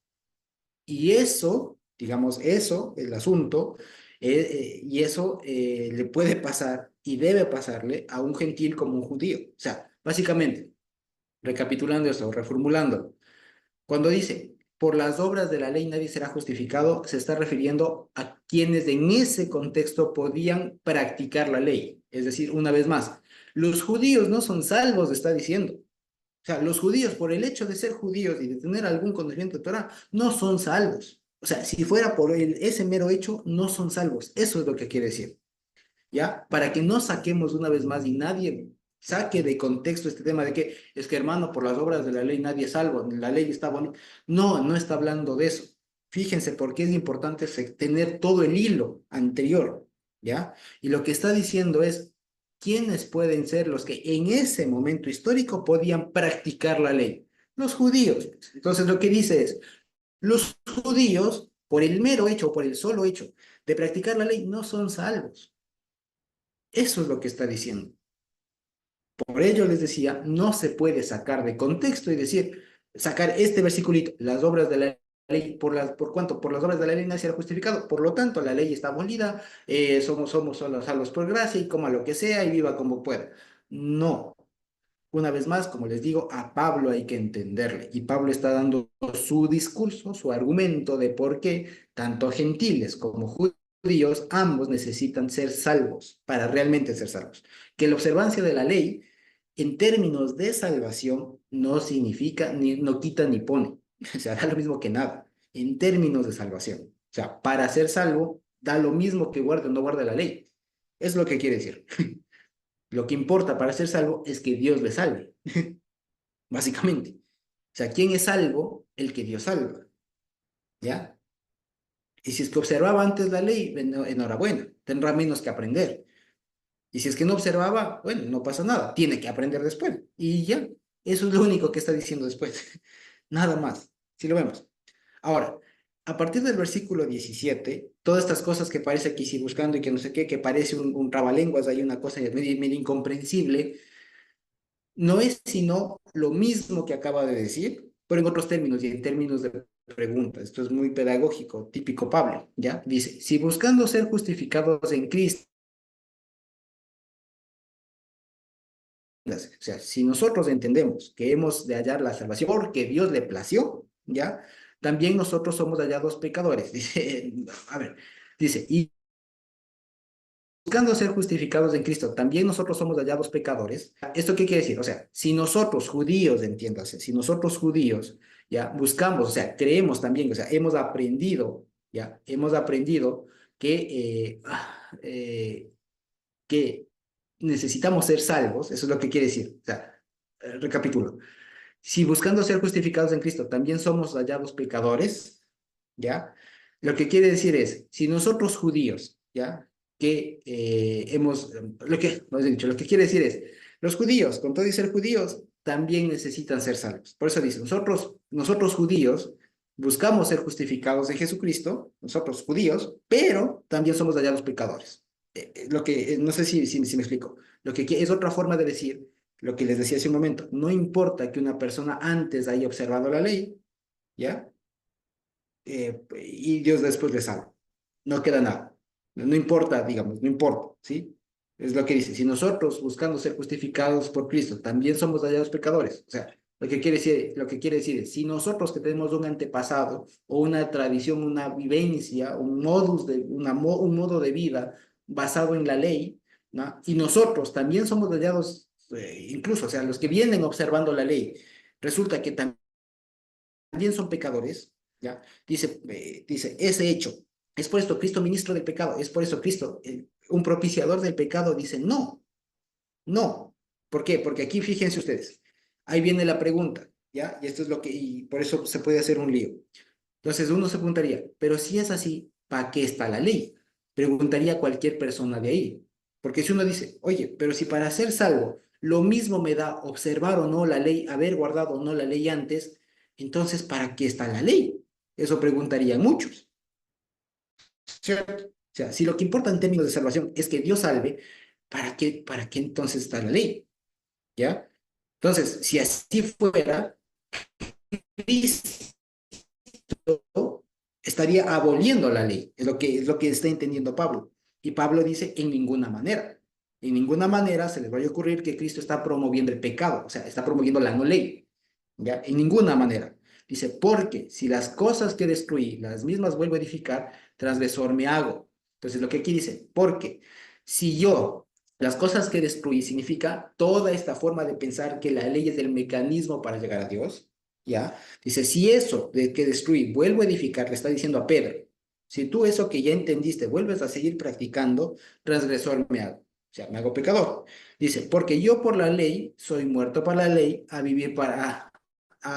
Y eso, digamos, eso, el asunto, y eso le puede pasar y debe pasarle a un gentil como un judío. O sea, básicamente, recapitulando esto, reformulando, cuando dice, por las obras de la ley nadie será justificado, se está refiriendo a quienes en ese contexto podían practicar la ley. Es decir, una vez más, los judíos no son salvos, está diciendo. O sea, los judíos, por el hecho de ser judíos y de tener algún conocimiento de Torah, no son salvos. O sea, si fuera por ese mero hecho, no son salvos. Eso es lo que quiere decir. ¿Ya? Para que no saquemos una vez más y nadie saque de contexto este tema de que es que, hermano, por las obras de la ley nadie es salvo, la ley está bonita. No, no está hablando de eso. Fíjense por qué es importante tener todo el hilo anterior, ¿ya? Y lo que está diciendo es, ¿quiénes pueden ser los que en ese momento histórico podían practicar la ley? Los judíos. Entonces lo que dice es, los judíos, por el mero hecho, por el solo hecho de practicar la ley, no son salvos. Eso es lo que está diciendo. Por ello les decía, no se puede sacar de contexto y decir, sacar este versiculito, las obras de la ley, por cuanto por las obras de la ley no será justificado, por lo tanto la ley está abolida, somos solo salvos por gracia y coma lo que sea y viva como pueda. No, una vez más, como les digo, a Pablo hay que entenderle y Pablo está dando su discurso, su argumento de por qué tanto gentiles como judíos, ambos necesitan ser salvos para realmente ser salvos. Que la observancia de la ley, en términos de salvación, no significa, ni, no quita ni pone. O sea, da lo mismo que nada, en términos de salvación. O sea, para ser salvo, da lo mismo que guarde o no guarde la ley. Es lo que quiere decir. Lo que importa para ser salvo es que Dios le salve, básicamente. O sea, ¿quién es salvo? El que Dios salva, ¿ya? Y si es que observaba antes la ley, enhorabuena, tendrá menos que aprender. Y si es que no observaba, bueno, no pasa nada, tiene que aprender después. Y ya, eso es lo único que está diciendo después. Nada más, si lo vemos. Ahora, a partir del versículo 17, todas estas cosas que parece aquí, si buscando y que no sé qué, que parece un trabalenguas, hay una cosa medio incomprensible, no es sino lo mismo que acaba de decir, pero en otros términos y en términos de pregunta. Esto es muy pedagógico, típico Pablo, ¿ya? Dice, si buscando ser justificados en Cristo, o sea, si nosotros entendemos que hemos de hallar la salvación porque Dios le plació, ¿ya? También nosotros somos hallados pecadores. Dice, a ver, dice, y buscando ser justificados en Cristo, también nosotros somos hallados pecadores. ¿Esto qué quiere decir? O sea, si nosotros judíos, entiéndase, si nosotros judíos, ya, buscamos, o sea, creemos también, o sea, hemos aprendido, ya, hemos aprendido que necesitamos ser salvos, eso es lo que quiere decir. O sea, recapitulo. Si buscando ser justificados en Cristo también somos hallados pecadores, ¿ya? Lo que quiere decir es, si nosotros judíos, ¿ya? Que lo que quiere decir es, los judíos, con todo y ser judíos, también necesitan ser salvos. Por eso dice, nosotros judíos buscamos ser justificados en Jesucristo, nosotros judíos, pero también somos hallados pecadores. No sé si me explico. Es otra forma de decir lo que les decía hace un momento. No importa que una persona antes haya observado la ley, ¿ya? Y Dios después le salva. No queda nada. No importa, digamos, no importa, ¿sí? Es lo que dice. Si nosotros, buscando ser justificados por Cristo, también somos hallados pecadores, o sea, lo que quiere decir es, si nosotros que tenemos un antepasado o una tradición, una vivencia, un modo de vida basado en la ley, ¿no? Y nosotros también somos hallados, incluso, o sea, los que vienen observando la ley, resulta que también son pecadores, ¿ya? Dice, ese hecho, es por esto Cristo ministro del pecado, es por eso Cristo, un propiciador del pecado, dice, no, no. ¿Por qué? Porque aquí fíjense ustedes, ahí viene la pregunta, ¿ya? Y esto es y por eso se puede hacer un lío. Entonces uno se preguntaría, pero si es así, ¿para qué está la ley? Preguntaría cualquier persona de ahí. Porque si uno dice, oye, pero si para ser salvo lo mismo me da observar o no la ley, haber guardado o no la ley antes, entonces ¿para qué está la ley? Eso preguntarían muchos, ¿cierto? O sea, si lo que importa en términos de salvación es que Dios salve, ¿para qué entonces está la ley? ¿Ya? Entonces, si así fuera, Cristo estaría aboliendo la ley, es lo que está entendiendo Pablo. Y Pablo dice, en ninguna manera. En ninguna manera se les vaya a ocurrir que Cristo está promoviendo el pecado, o sea, está promoviendo la no ley. ¿Ya? En ninguna manera. Dice, porque si las cosas que destruí, las mismas vuelvo a edificar, transgresor me hago. Entonces, lo que aquí dice, porque si yo, las cosas que destruí significa toda esta forma de pensar que la ley es el mecanismo para llegar a Dios, ¿ya? Dice, si eso de que destruí vuelvo a edificar, le está diciendo a Pedro, si tú eso que ya entendiste vuelves a seguir practicando, transgresor me hago. O sea, me hago pecador. Dice, porque yo por la ley soy muerto para la ley a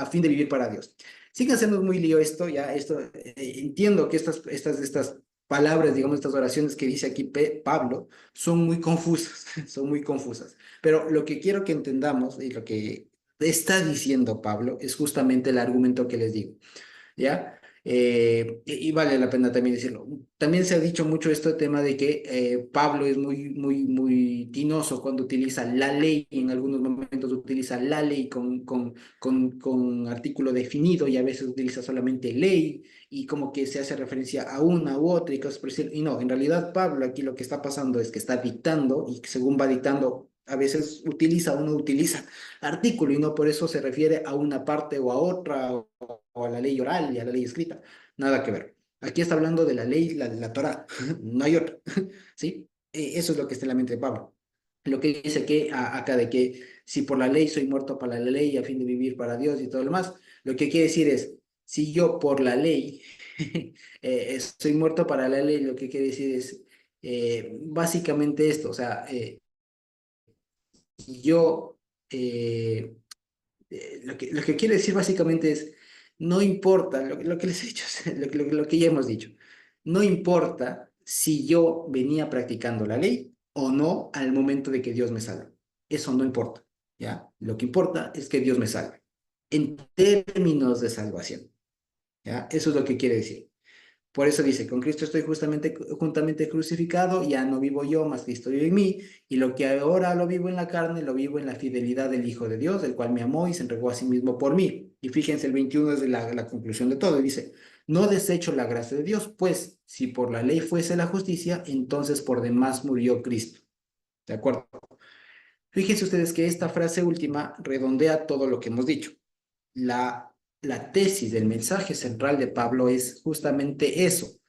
fin de vivir para Dios. Sigue haciendo muy lío esto, ya esto, entiendo que estas palabras, digamos, estas oraciones que dice aquí Pablo, son muy confusas, son muy confusas. Pero lo que quiero que entendamos y lo que está diciendo Pablo es justamente el argumento que les digo. ¿Ya? Y vale la pena también decirlo. También se ha dicho mucho este tema de que Pablo es muy, muy, muy tinoso cuando utiliza la ley, y en algunos momentos utiliza la ley con artículo definido y a veces utiliza solamente ley y como que se hace referencia a una u otra y cosas por decir. Y no, en realidad Pablo aquí lo que está pasando es que está dictando y según va dictando, a veces uno utiliza artículo y no por eso se refiere a una parte o a otra o a la ley oral y a la ley escrita. Nada que ver. Aquí está hablando de la ley, la Torá, no hay otra. ¿Sí? Eso es lo que está en la mente de Pablo. Lo que dice que acá de que si por la ley soy muerto para la ley a fin de vivir para Dios y todo lo demás, lo que quiere decir es, si yo por la ley soy muerto para la ley, lo que quiere decir es básicamente esto, o sea, yo eh, lo que quiere decir básicamente es, no importa, lo que les he dicho, lo que ya hemos dicho, no importa si yo venía practicando la ley o no al momento de que Dios me salve. Eso no importa, ¿ya? Lo que importa es que Dios me salve. En términos de salvación, ¿ya? Eso es lo que quiere decir. Por eso dice, con Cristo estoy juntamente crucificado, ya no vivo yo, mas Cristo vive en mí, y lo que ahora lo vivo en la carne, lo vivo en la fidelidad del Hijo de Dios, el cual me amó y se entregó a sí mismo por mí. Y fíjense, el 21 es de la conclusión de todo, y dice, no desecho la gracia de Dios, pues si por la ley fuese la justicia, entonces por demás murió Cristo. ¿De acuerdo? Fíjense ustedes que esta frase última redondea todo lo que hemos dicho. La tesis del mensaje central de Pablo es justamente eso.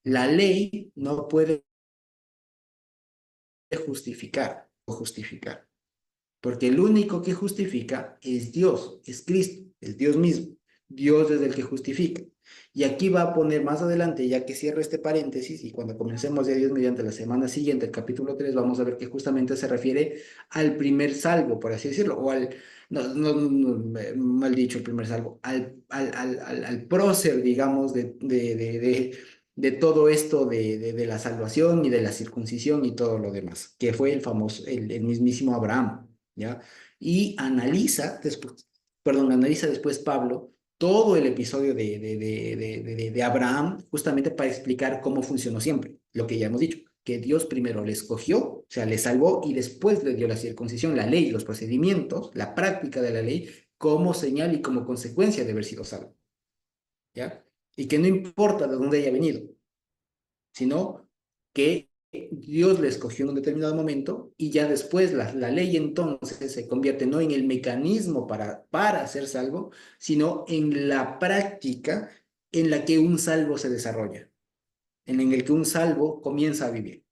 La ley no puede justificar, porque el único que justifica es Dios, es Cristo, es Dios mismo. Dios es el que justifica. Y aquí va a poner más adelante, ya que cierro este paréntesis, y cuando comencemos de Dios mediante la semana siguiente, el capítulo 3 vamos a ver que justamente se refiere al primer salvo, por así decirlo, o al, no, mal dicho, el primer salvo, al prócer, digamos, de todo esto de la salvación y de la circuncisión y todo lo demás, que fue el famoso, el mismísimo Abraham, ¿ya? Y analiza después Pablo todo el episodio de Abraham, justamente para explicar cómo funcionó siempre, lo que ya hemos dicho, que Dios primero le escogió, o sea, le salvó y después le dio la circuncisión, la ley, los procedimientos, la práctica de la ley, como señal y como consecuencia de haber sido salvo, ¿ya? Y que no importa de dónde haya venido, sino que Dios le escogió en un determinado momento y ya después la ley entonces se convierte no en el mecanismo para hacer salvo, sino en la práctica en la que un salvo se desarrolla, en el que un salvo comienza a vivir.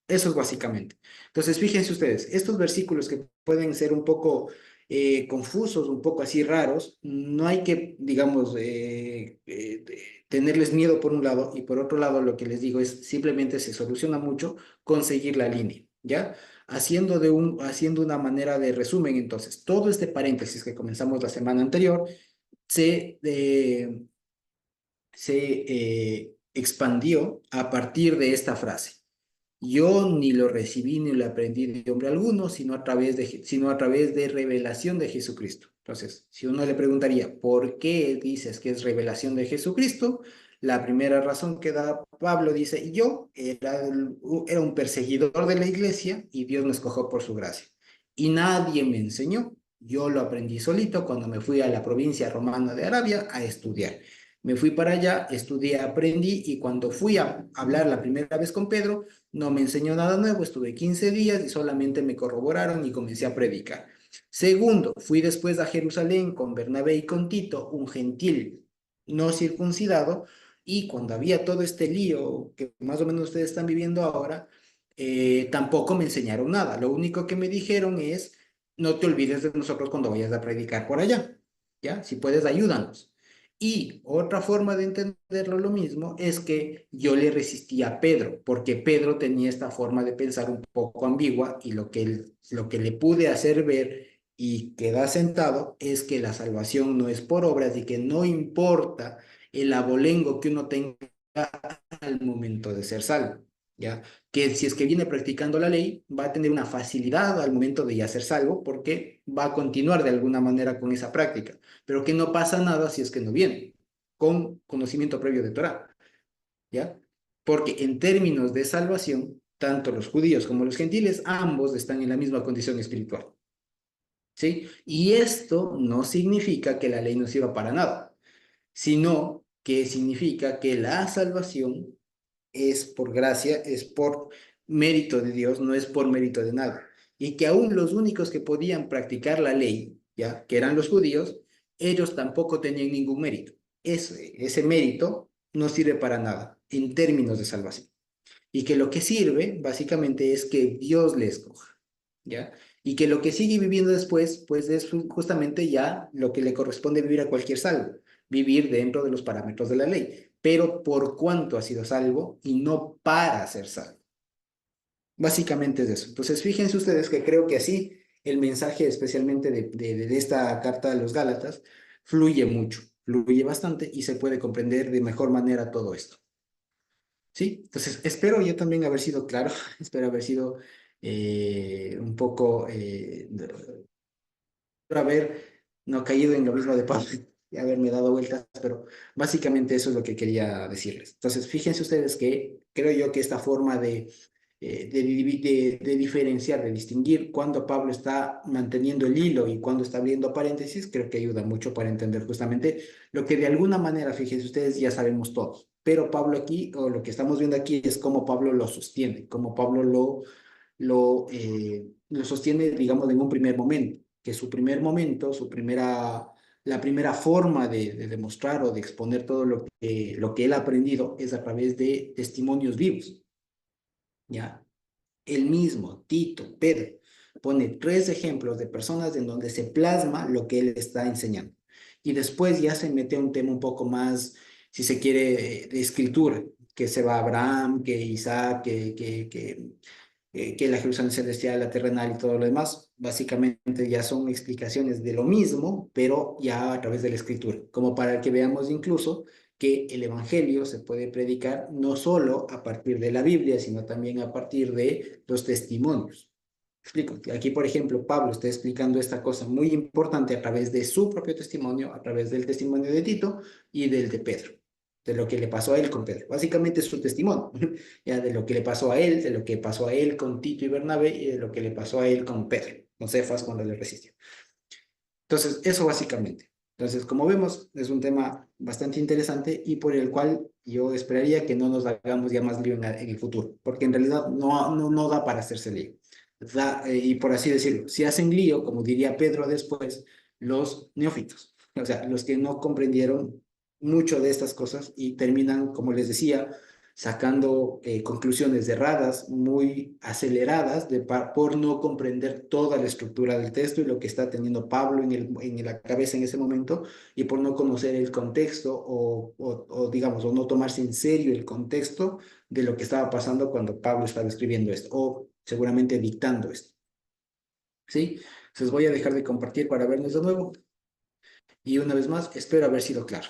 Eso es básicamente. Entonces, fíjense ustedes, estos versículos que pueden ser un poco confusos, un poco así raros, no hay que, digamos, tenerles miedo por un lado y por otro lado lo que les digo es simplemente se soluciona mucho conseguir la línea, ¿ya? Haciendo una manera de resumen, entonces, todo este paréntesis que comenzamos la semana anterior se expandió a partir de esta frase. Yo ni lo recibí ni lo aprendí de hombre alguno, sino a través de revelación de Jesucristo. Entonces, si uno le preguntaría, ¿por qué dices que es revelación de Jesucristo? La primera razón que da Pablo dice, yo era un perseguidor de la iglesia y Dios me escogió por su gracia. Y nadie me enseñó. Yo lo aprendí solito cuando me fui a la provincia romana de Arabia a estudiar. Me fui para allá, estudié, aprendí y cuando fui a hablar la primera vez con Pedro, no me enseñó nada nuevo, estuve 15 días y solamente me corroboraron y comencé a predicar. Segundo, fui después a Jerusalén con Bernabé y con Tito, un gentil no circuncidado, y cuando había todo este lío que más o menos ustedes están viviendo ahora, tampoco me enseñaron nada. Lo único que me dijeron es, no te olvides de nosotros cuando vayas a predicar por allá, ¿ya? Si puedes, ayúdanos. Y otra forma de entenderlo lo mismo es que yo le resistía a Pedro, porque Pedro tenía esta forma de pensar un poco ambigua y lo que le pude hacer ver y queda sentado es que la salvación no es por obras y que no importa el abolengo que uno tenga al momento de ser salvo, ¿ya? Que si es que viene practicando la ley, va a tener una facilidad al momento de ya ser salvo porque va a continuar de alguna manera con esa práctica, pero que no pasa nada si es que no viene con conocimiento previo de Torah, ¿ya? Porque en términos de salvación, tanto los judíos como los gentiles, ambos están en la misma condición espiritual, ¿sí? Y esto no significa que la ley no sirva para nada, sino que significa que la salvación es por gracia, es por mérito de Dios, no es por mérito de nada. Y que aún los únicos que podían practicar la ley, ya, que eran los judíos, ellos tampoco tenían ningún mérito. Ese mérito no sirve para nada en términos de salvación. Y que lo que sirve, básicamente, es que Dios le escoja, ¿ya? Y que lo que sigue viviendo después, pues es justamente ya lo que le corresponde vivir a cualquier salvo, vivir dentro de los parámetros de la ley, pero por cuanto ha sido salvo y no para ser salvo. Básicamente es eso. Entonces, fíjense ustedes que creo que así el mensaje, especialmente de esta carta de los Gálatas, fluye mucho, fluye bastante y se puede comprender de mejor manera todo esto. ¿Sí? Entonces, espero yo también haber sido claro, espero haber sido un poco, haber no caído en lo mismo de Pablo. haberme dado vueltas, pero básicamente eso es lo que quería decirles. Entonces, fíjense ustedes que creo yo que esta forma de diferenciar, de distinguir cuando Pablo está manteniendo el hilo y cuando está abriendo paréntesis, creo que ayuda mucho para entender justamente lo que de alguna manera, fíjense ustedes, ya sabemos todos. Pero Pablo aquí, o lo que estamos viendo aquí, es cómo Pablo lo sostiene, cómo Pablo lo sostiene, digamos, en un primer momento, que su primer momento, la primera forma de demostrar o de exponer todo lo que él ha aprendido es a través de testimonios vivos, ¿ya? Él mismo, Tito, Pedro, pone tres ejemplos de personas en donde se plasma lo que él está enseñando. Y después ya se mete a un tema un poco más, si se quiere, de escritura, que se va a Abraham, que Isaac, que la Jerusalén celestial, la terrenal y todo lo demás, básicamente ya son explicaciones de lo mismo, pero ya a través de la escritura, como para que veamos incluso que el Evangelio se puede predicar no solo a partir de la Biblia, sino también a partir de los testimonios. Explico. Aquí, por ejemplo, Pablo está explicando esta cosa muy importante a través de su propio testimonio, a través del testimonio de Tito y del de Pedro, de lo que le pasó a él con Pedro. Básicamente es su testimonio, ya de lo que le pasó a él, de lo que pasó a él con Tito y Bernabé y de lo que le pasó a él con Pedro, con Cefas cuando le resistió. Entonces, eso básicamente. Entonces, como vemos, es un tema bastante interesante y por el cual yo esperaría que no nos hagamos ya más lío en el futuro, porque en realidad no da para hacerse lío. Y por así decirlo, si hacen lío, como diría Pedro después, los neófitos, o sea, los que no comprendieron mucho de estas cosas y terminan, como les decía, sacando conclusiones erradas, muy aceleradas, por no comprender toda la estructura del texto y lo que está teniendo Pablo en la cabeza en ese momento, y por no conocer el contexto digamos, o no tomarse en serio el contexto de lo que estaba pasando cuando Pablo estaba escribiendo esto, o seguramente dictando esto. ¿Sí? Entonces voy a dejar de compartir para vernos de nuevo. Y una vez más, espero haber sido claro.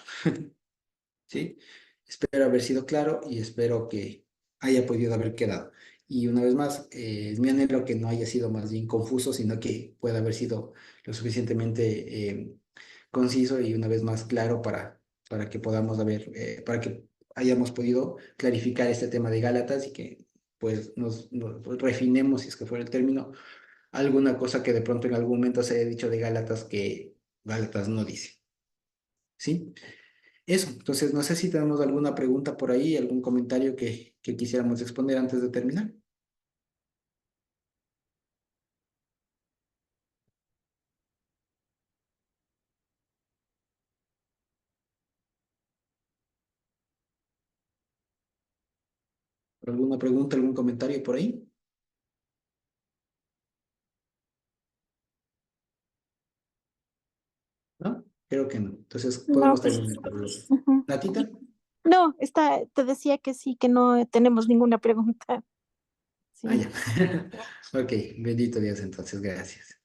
¿Sí? Espero haber sido claro y espero que haya podido haber quedado. Y una vez más, es mi anhelo que no haya sido más bien confuso, sino que pueda haber sido lo suficientemente conciso y una vez más claro para que podamos haber, para que hayamos podido clarificar este tema de Gálatas y que pues nos refinemos, si es que fuera el término, alguna cosa que de pronto en algún momento se haya dicho de Gálatas que Gálatas no dice. ¿Sí? Eso, entonces no sé si tenemos alguna pregunta por ahí, algún comentario que quisiéramos exponer antes de terminar. ¿Alguna pregunta, algún comentario por ahí? ¿No? Creo que no. Entonces No, podemos pues, terminar. ujú. ¿Natita? No, te decía que sí, que no tenemos ninguna pregunta. Ah, Sí. ya. Ok, bendito Dios entonces, gracias.